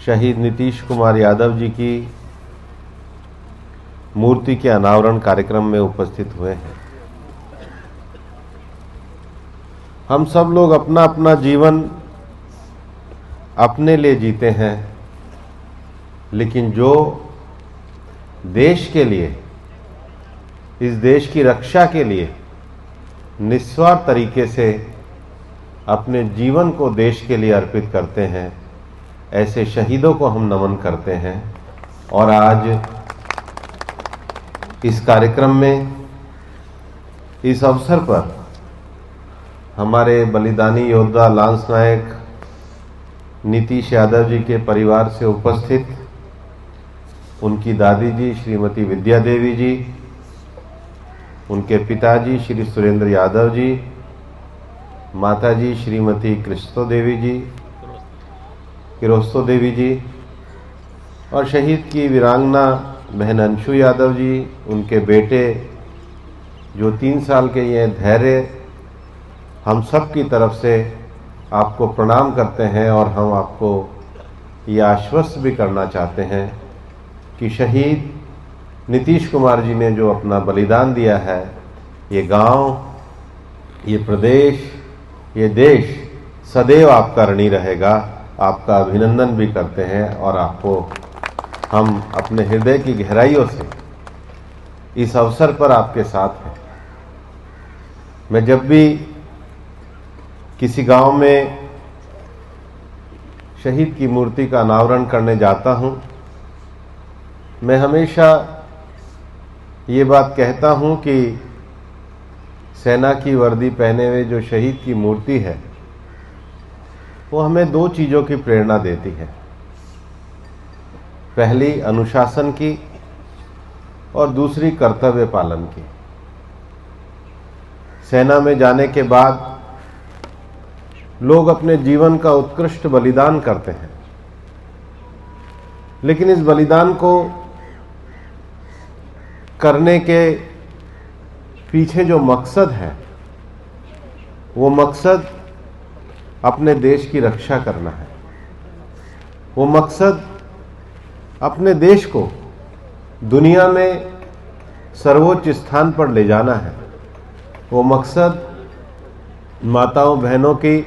शहीद नीतीश कुमार यादव जी की मूर्ति के अनावरण कार्यक्रम में उपस्थित हुए हैं। हम सब लोग अपना अपना जीवन अपने लिए जीते हैं, लेकिन जो देश के लिए, इस देश की रक्षा के लिए निस्वार्थ तरीके से अपने जीवन को देश के लिए अर्पित करते हैं, ऐसे शहीदों को हम नमन करते हैं। और आज इस कार्यक्रम में, इस अवसर पर हमारे बलिदानी योद्धा लांस नायक नीतीश यादव जी के परिवार से उपस्थित उनकी दादी जी श्रीमती विद्या देवी जी, उनके पिताजी श्री सुरेंद्र यादव जी, माताजी श्रीमती किरोस्तो देवी जी और शहीद की वीरांगना बहन अंशु यादव जी, उनके बेटे जो 3 साल के ये धैर्य, हम सब की तरफ से आपको प्रणाम करते हैं। और हम आपको ये आश्वस्त भी करना चाहते हैं कि शहीद नीतीश कुमार जी ने जो अपना बलिदान दिया है, ये गांव, ये प्रदेश, ये देश सदैव आपका ऋणी रहेगा। आपका अभिनंदन भी करते हैं और आपको हम अपने हृदय की गहराइयों से इस अवसर पर आपके साथ हैं। मैं जब भी किसी गांव में शहीद की मूर्ति का अनावरण करने जाता हूं, मैं हमेशा ये बात कहता हूं कि सेना की वर्दी पहने हुए जो शहीद की मूर्ति है, वो हमें 2 चीज़ों की प्रेरणा देती है। पहली अनुशासन की और दूसरी कर्तव्य पालन की। सेना में जाने के बाद लोग अपने जीवन का उत्कृष्ट बलिदान करते हैं, लेकिन इस बलिदान को करने के पीछे जो मकसद है, वो मकसद अपने देश की रक्षा करना है। वो मकसद अपने देश को दुनिया में सर्वोच्च स्थान पर ले जाना है। वो मकसद माताओं बहनों की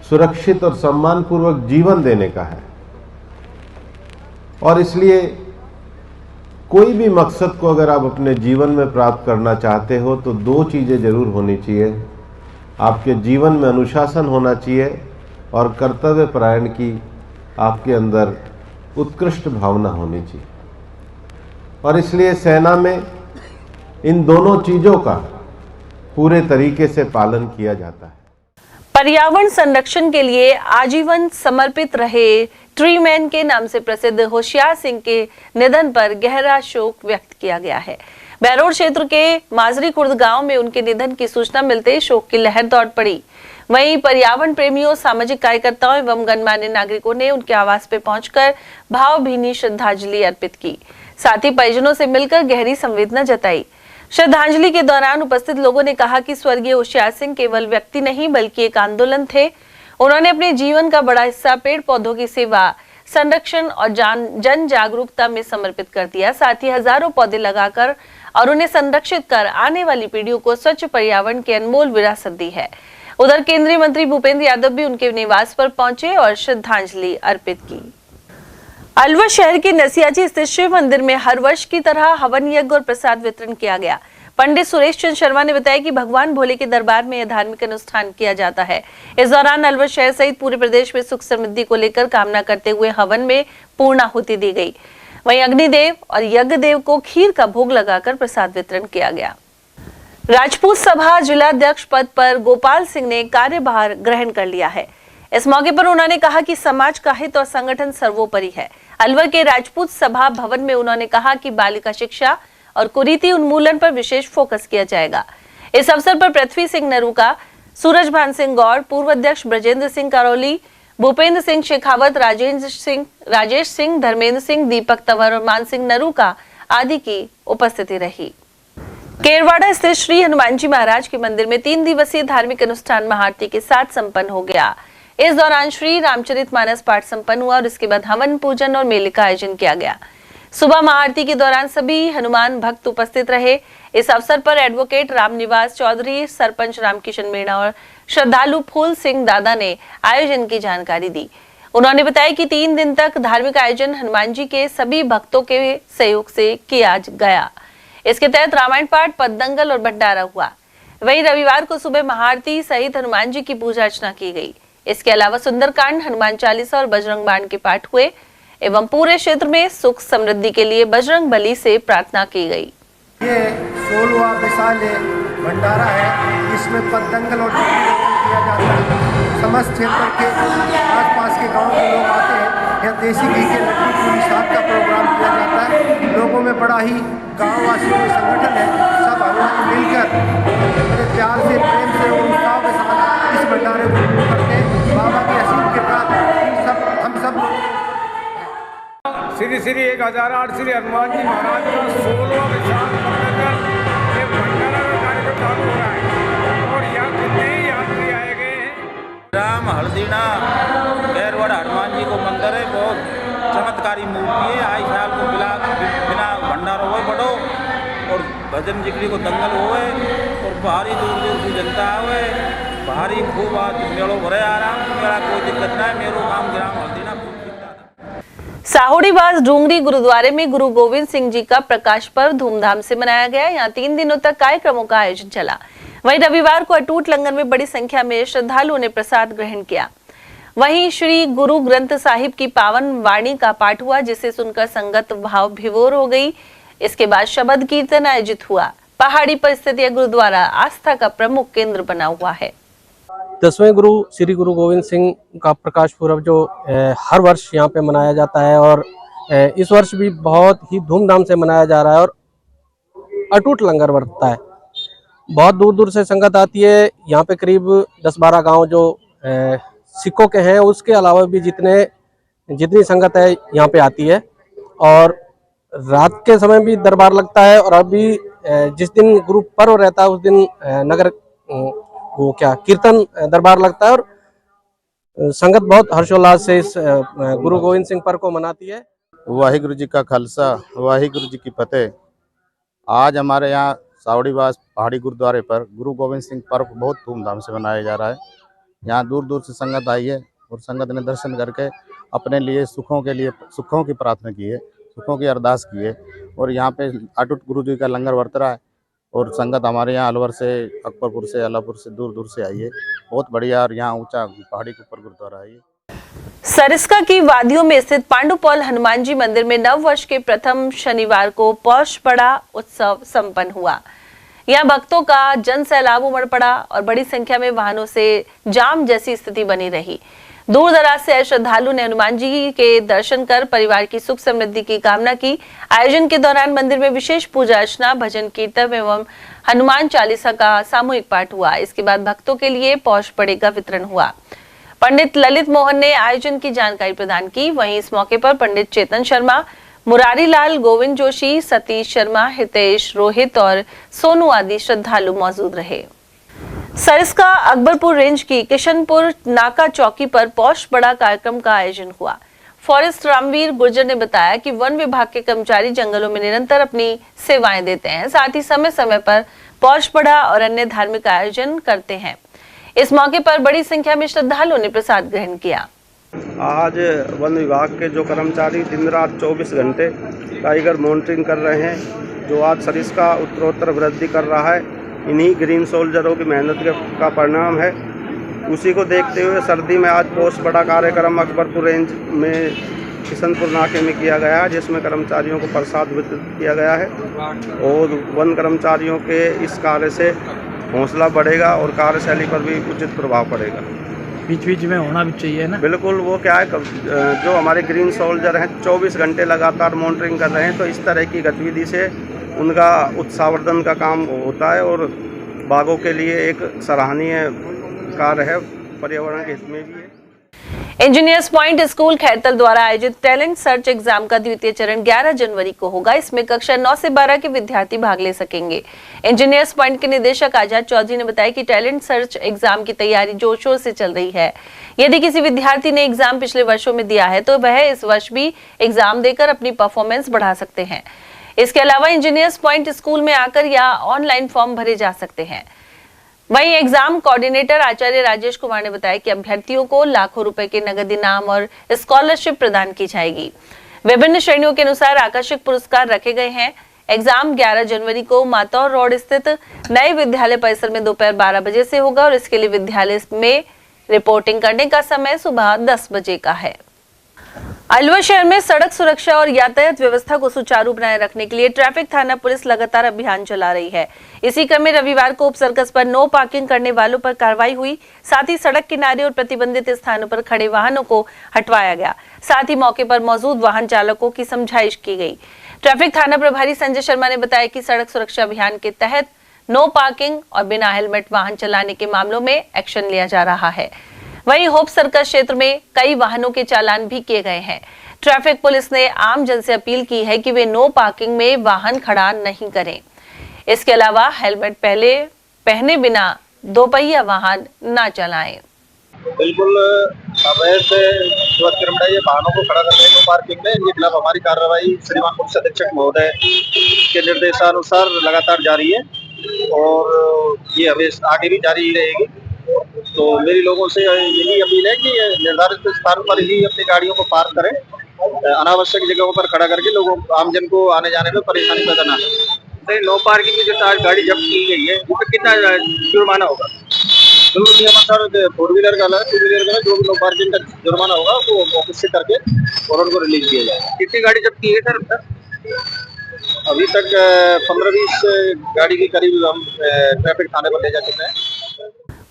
सुरक्षित और सम्मानपूर्वक जीवन देने का है। और इसलिए कोई भी मकसद को अगर आप अपने जीवन में प्राप्त करना चाहते हो तो 2 चीज़ें जरूर होनी चाहिए। आपके जीवन में अनुशासन होना चाहिए और कर्तव्य परायण की आपके अंदर उत्कृष्ट भावना होनी चाहिए। और इसलिए सेना में इन दोनों चीज़ों का पूरे तरीके से पालन किया जाता है। पर्यावरण संरक्षण के लिए आजीवन समर्पित रहे ट्रीमैन के नाम से प्रसिद्ध होशियार सिंह के निधन पर गहरा शोक व्यक्त किया गया है। बहरोड क्षेत्र के माजरी खुर्द गांव में उनके निधन की सूचना मिलते शोक की लहर दौड़ पड़ी। वहीं पर्यावरण प्रेमियों, सामाजिक कार्यकर्ताओं एवं गणमान्य नागरिकों ने उनके आवास पे पहुंचकर भावभीनी श्रद्धांजलि अर्पित की। साथ ही परिजनों से मिलकर गहरी संवेदना जताई। श्रद्धांजलि के दौरान उपस्थित लोगों ने कहा कि स्वर्गीय होशियार सिंह केवल व्यक्ति नहीं बल्कि एक आंदोलन थे। उन्होंने अपने जीवन का बड़ा हिस्सा पेड़ पौधों की सेवा, संरक्षण और जन जागरूकता में समर्पित कर दिया। साथ ही हजारों पौधे लगाकर और उन्हें संरक्षित कर आने वाली पीढ़ियों को स्वच्छ पर्यावरण की अनमोल विरासत दी है। उधर केंद्रीय मंत्री भूपेंद्र यादव भी उनके निवास पर पहुंचे और श्रद्धांजलि अर्पित की। अलवर शहर के नसियाजी स्थित शिव मंदिर में हर वर्ष की तरह हवन यज्ञ और प्रसाद वितरण किया गया। पंडित सुरेश चंद्र शर्मा ने बताया कि भगवान भोले के दरबार में यह धार्मिक अनुष्ठान किया जाता है। इस दौरान अलवर शहर सहित पूरे प्रदेश में सुख समृद्धि को लेकर कामना करते हुए हवन में पूर्णाहुति दी गई। वहीं अग्निदेव और यज्ञ देव को खीर का भोग लगाकर प्रसाद वितरण किया गया। राजपूत सभा जिलाध्यक्ष पद पर गोपाल सिंह ने कार्यभार ग्रहण कर लिया है। इस मौके पर उन्होंने कहा कि समाज का हित और संगठन सर्वोपरि है। अलवर के राजपूत सभा भवन में उन्होंने कहा कि बालिका शिक्षा और कुरीति उन्मूलन पर विशेष फोकस किया जाएगा। इस अवसर पर पृथ्वी सिंह नरूका, सूरजभान सिंह गौड़, पूर्व अध्यक्ष ब्रजेंद्र सिंह करौली, भूपेंद्र सिंह शेखावत, राजेश सिंह, धर्मेंद्र सिंह, दीपक तंवर और मान सिंह नरूका आदि की उपस्थिति रही। केरवाड़ा स्थित श्री हनुमान जी महाराज के मंदिर में 3 दिवसीय धार्मिक अनुष्ठान महाआरती के साथ संपन्न हो गया। इस दौरान श्री रामचरितमानस पाठ संपन्न हुआ और इसके बाद हवन पूजन और मेले का आयोजन किया गया। सुबह महाआरती के दौरान सभी हनुमान भक्त उपस्थित रहे। इस अवसर पर एडवोकेट रामनिवास चौधरी, सरपंच रामकिशन मीणा और श्रद्धालु फूल सिंह दादा ने आयोजन की जानकारी दी। उन्होंने बताया कि 3 दिन तक धार्मिक आयोजन हनुमान जी के सभी भक्तों के सहयोग से किया गया। इसके तहत रामायण पाठ, पद दंगल और भंडारा हुआ। वहीं रविवार को सुबह महाआरती सहित हनुमान जी की पूजा अर्चना की गई। इसके अलावा सुंदरकांड, हनुमान चालीसा और बजरंग बाण के पाठ हुए एवं पूरे क्षेत्र में सुख समृद्धि के लिए बजरंग बली से प्रार्थना की गई। ये 16वां विशाल भंडारा है, इसमें पतंगल और किया जाता है। समस्त क्षेत्र के आसपास के गांव के लोग आते हैं। यहाँ देसी घी के लड्डू पूरी साथ का प्रोग्राम किया जाता है। लोगों में बड़ा ही गाँव वासियों में संगठन है, सब हनुमान मिलकर बड़े प्यार से, प्रेम से और उत्साह के साथ इस भंडारे को करते हैं। बाबा की असीम कृपा हम सब श्री श्री 1008 श्री हनुमान जी महाराज का 16वां विशाल ये भंडारा का कार्यक्रम चालू हो रहा है और यहाँ कितने ही यात्री आए गए हैं। राम हरदीना गैरवड़ हनुमान जी को मंदिर है, बहुत चमत्कारी मूर्ति है। आई साल को बिना भंडारा हुए बढ़ो और भजन जिक्री को दंगल हुए और बाहरी दूर दूर की जनता आवे, बाहरी खूब आज मेड़ो भरे आराम, मेरा कोई दिक्कत ना है। मेरो काम ग्राम हरदीना। साहोड़ीबाज डूंगरी गुरुद्वारे में गुरु गोविंद सिंह जी का प्रकाश पर्व धूमधाम से मनाया गया। यहाँ 3 दिनों तक कार्यक्रमों का आयोजन चला। वहीं रविवार को अटूट लंगर में बड़ी संख्या में श्रद्धालुओं ने प्रसाद ग्रहण किया। वहीं श्री गुरु ग्रंथ साहिब की पावन वाणी का पाठ हुआ, जिसे सुनकर संगत भाव विभोर हो गई। इसके बाद शबद कीर्तन आयोजित हुआ। पहाड़ी पर स्थित यह गुरुद्वारा आस्था का प्रमुख केंद्र बना हुआ है। 10वें गुरु श्री गुरु गोविंद सिंह का प्रकाश पर्व जो हर वर्ष यहाँ पे मनाया जाता है और इस वर्ष भी बहुत ही धूमधाम से मनाया जा रहा है और अटूट लंगर बरतता है। बहुत दूर दूर से संगत आती है। यहाँ पे करीब 10-12 गांव जो सिखों के हैं, उसके अलावा भी जितनी संगत है यहाँ पे आती है और रात के समय भी दरबार लगता है। और अभी जिस दिन गुरु पर्व रहता है उस दिन नगर कीर्तन दरबार लगता है और संगत बहुत हर्षोल्लास से इस गुरु गोविंद सिंह पर्व को मनाती है। वाहिगुरु जी का खालसा, वाहिगुरु जी की फतेह। आज हमारे यहाँ सावड़ीबाज पहाड़ी गुरुद्वारे पर गुरु गोविंद सिंह पर्व बहुत धूमधाम से मनाया जा रहा है। यहाँ दूर दूर से संगत आई है और संगत ने दर्शन करके अपने लिए सुखों की प्रार्थना की है, सुखों की अरदास की है। और यहाँ पे अटूट गुरु जी का लंगर बरत रहा है और संगत हमारे यहाँ अलवर से, अकबरपुर से, अलापुर से दूर दूर से आई है। बहुत बढ़िया। और यहाँ ऊंचा पहाड़ी के ऊपर गुरुद्वारा है। सरिस्का की वादियों में स्थित पांडुपौल हनुमान जी मंदिर में नव वर्ष के प्रथम शनिवार को पौष बड़ा उत्सव संपन्न हुआ। यहाँ भक्तों का जन सैलाब उमड़ पड़ा और बड़ी संख्या में वाहनों से जाम जैसी स्थिति बनी रही। दूर दराज से आए श्रद्धालु ने हनुमान जी के दर्शन कर परिवार की सुख समृद्धि की कामना की। आयोजन के दौरान मंदिर में विशेष पूजा अर्चना, भजन कीर्तन एवं हनुमान चालीसा का सामूहिक पाठ हुआ। इसके बाद भक्तों के लिए पौष बड़े का वितरण हुआ। पंडित ललित मोहन ने आयोजन की जानकारी प्रदान की। वहीं इस मौके पर पंडित चेतन शर्मा, मुरारी लाल, गोविंद जोशी, सतीश शर्मा, हितेश, रोहित और सोनू आदि श्रद्धालु मौजूद रहे। सरिस्का अकबरपुर रेंज की किशनपुर नाका चौकी पर पौष बड़ा कार्यक्रम का आयोजन हुआ। फॉरेस्ट रामवीर गुर्जर ने बताया कि वन विभाग के कर्मचारी जंगलों में निरंतर अपनी सेवाएं देते हैं, साथ ही समय समय पर पौष बड़ा और अन्य धार्मिक आयोजन करते हैं। इस मौके पर बड़ी संख्या में श्रद्धालुओं ने प्रसाद ग्रहण किया। आज वन विभाग के जो कर्मचारी दिन रात 24 घंटे टाइगर मॉनिटरिंग कर रहे हैं, जो आज सरिस्का उत्तरोत्तर वृद्धि कर रहा है, इन्हीं ग्रीन सोल्जरों की मेहनत का परिणाम है। उसी को देखते हुए सर्दी में आज पौष बड़ा कार्यक्रम अकबरपुर रेंज में किशनपुर नाके में किया गया है, जिसमें कर्मचारियों को प्रसाद वितरित किया गया है। और वन कर्मचारियों के इस कार्य से हौसला बढ़ेगा और कार्यशैली पर भी उचित प्रभाव पड़ेगा। बीच बीच में होना भी चाहिए ना। बिल्कुल। वो क्या है, जो हमारे ग्रीन सोल्जर हैं 24 घंटे लगातार मॉनिटरिंग कर रहे हैं, तो इस तरह की गतिविधि से उनका उत्साहवर्धन का काम होता है और बाघों के लिए एक सराहनीय कार्य है, पर्यावरण के हित में भी है। इंजीनियर्स पॉइंट स्कूल खैरतल द्वारा आयोजित टैलेंट सर्च एग्जाम का द्वितीय चरण 11 जनवरी को होगा। इसमें कक्षा 9 से 12 के विद्यार्थी भाग ले सकेंगे। इंजीनियर्स पॉइंट के निदेशक आजाद चौधरी ने बताया कि टैलेंट सर्च एग्जाम की तैयारी जोर शोर से चल रही है। यदि किसी विद्यार्थी ने एग्जाम पिछले वर्षों में दिया है तो वह इस वर्ष भी एग्जाम देकर अपनी परफॉर्मेंस बढ़ा सकते हैं। इसके अलावा इंजीनियर्स पॉइंट स्कूल में आकर या ऑनलाइन फॉर्म भरे जा सकते हैं। वहीं एग्जाम कोऑर्डिनेटर आचार्य राजेश कुमार ने बताया कि अभ्यर्थियों को लाखों रुपए के नगद इनाम और स्कॉलरशिप प्रदान की जाएगी। विभिन्न श्रेणियों के अनुसार आकर्षक पुरस्कार रखे गए हैं। एग्जाम 11 जनवरी को मातौर रोड स्थित नए विद्यालय परिसर में दोपहर 12 बजे से होगा और इसके लिए विद्यालय में रिपोर्टिंग करने का समय सुबह 10 बजे का है। अलवर शहर में सड़क सुरक्षा और यातायात व्यवस्था को सुचारू बनाए रखने के लिए ट्रैफिक थाना पुलिस लगातार अभियान चला रही है। इसी क्रम में रविवार को उप सर्कस पर नो पार्किंग करने वालों पर कार्रवाई हुई। साथ ही सड़क किनारे और प्रतिबंधित स्थानों पर खड़े वाहनों को हटवाया गया। साथ ही मौके पर मौजूद वाहन चालकों की समझाइश की गई। ट्रैफिक थाना प्रभारी संजय शर्मा ने बताया कि सड़क सुरक्षा अभियान के तहत नो पार्किंग और बिना हेलमेट वाहन चलाने के मामलों में एक्शन लिया जा रहा है। वहीं होप सर्कस क्षेत्र में कई वाहनों के चालान भी किए गए हैं। ट्रैफिक पुलिस ने आम जन से अपील की है कि वे नो पार्किंग में वाहन खड़ा नहीं करें। इसके अलावा हेलमेट पहने बिना दोपहिया वाहन न चलाएं। बिल्कुल अवैध अतिक्रमण ये वाहनों को खड़ा करने नो पार्किंग में इनके खिलाफ हमारी कार्रवाई श्रीमान पुलिस अधीक्षक महोदय के निर्देशानुसार लगातार जारी है और ये हमें आगे भी जारी ही रहेगी। तो मेरी लोगों से यही अपील है कि निर्धारित स्थान पर ही अपनी गाड़ियों को पार्क करें, अनावश्यक जगहों पर खड़ा करके लोगों आमजन को आने जाने में परेशानी पैदा ना करें। नो पार्किंग की जो आज गाड़ी जब्त की गई है उस पर कितना जुर्माना होगा? बिल्कुल नियमानुसार 4 व्हीलर का अलग, 2 व्हीलर का जो भी नो पार्किंग का जुर्माना होगा वो ऑफिस से करके और उनको रिलीज किया जाएगा। कितनी गाड़ी जब्त की है सर अब तक? अभी तक 15-20 गाड़ी के करीब हम ट्रैफिक थाने पर ले जा चुके हैं।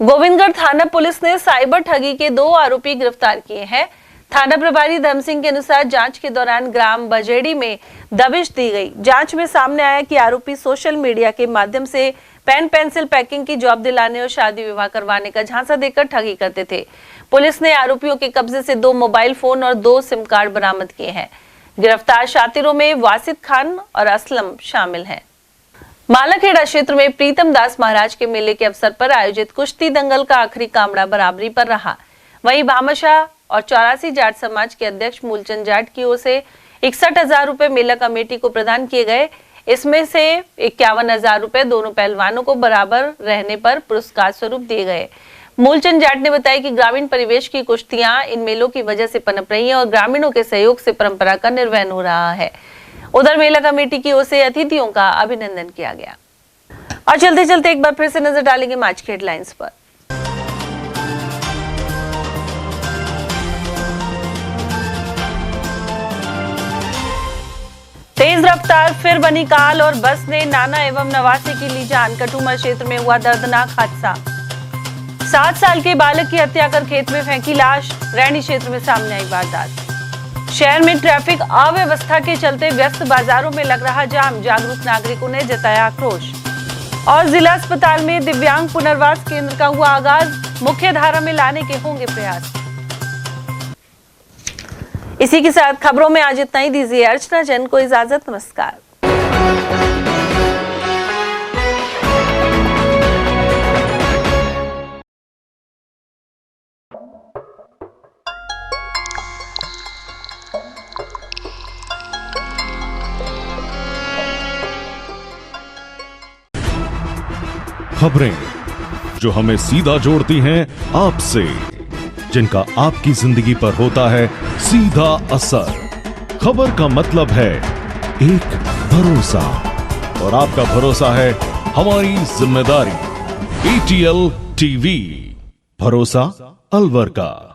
गोविंदगढ़ थाना पुलिस ने साइबर ठगी के 2 आरोपी गिरफ्तार किए हैं। थाना प्रभारी धर्म सिंह के अनुसार जांच के दौरान ग्राम बजेड़ी में दबिश दी गई। जांच में सामने आया कि आरोपी सोशल मीडिया के माध्यम से पेन पेंसिल पैकिंग की जॉब दिलाने और शादी विवाह करवाने का झांसा देकर ठगी करते थे। पुलिस ने आरोपियों के कब्जे से 2 मोबाइल फोन और 2 सिम कार्ड बरामद किए हैं। गिरफ्तार शातिरों में वासिद खान और असलम शामिल हैं। मालाखेड़ा क्षेत्र में प्रीतम दास महाराज के मेले के अवसर पर आयोजित कुश्ती दंगल का आखिरी कामड़ा बराबरी पर रहा। वहीं भामाशाह और 84 जाट समाज के अध्यक्ष मूलचंद जाट की ओर से 61,000 रुपए मेला कमेटी को प्रदान किए गए। इसमें से 51,000 रुपए दोनों पहलवानों को बराबर रहने पर पुरस्कार स्वरूप दिए गए। मूलचंद जाट ने बताया कि ग्रामीण परिवेश की कुश्तियां इन मेलों की वजह से पनप रही हैं और ग्रामीणों के सहयोग से परंपरा का निर्वहन हो रहा है। उधर मेला कमेटी की ओर से अतिथियों का अभिनंदन किया गया। और चलते चलते एक बार फिर से नजर डालेंगे मैच की हेडलाइंस पर। तेज रफ्तार फिर बनी काल और बस ने नाना एवं नवासी की ली जान। कटुमर क्षेत्र में हुआ दर्दनाक हादसा। 7 साल के बालक की हत्या कर खेत में फेंकी लाश। रैनी क्षेत्र में सामने आई वारदात। शहर में ट्रैफिक अव्यवस्था के चलते व्यस्त बाजारों में लग रहा जाम। जागरूक नागरिकों ने जताया आक्रोश। और जिला अस्पताल में दिव्यांग पुनर्वास केंद्र का हुआ आगाज। मुख्य धारा में लाने के होंगे प्रयास। इसी के साथ खबरों में आज इतना ही। दीजिए अर्चना जैन को इजाजत। नमस्कार। खबरें जो हमें सीधा जोड़ती हैं आपसे, जिनका आपकी जिंदगी पर होता है सीधा असर। खबर का मतलब है एक भरोसा, और आपका भरोसा है हमारी जिम्मेदारी। ATL TV, भरोसा अलवर का।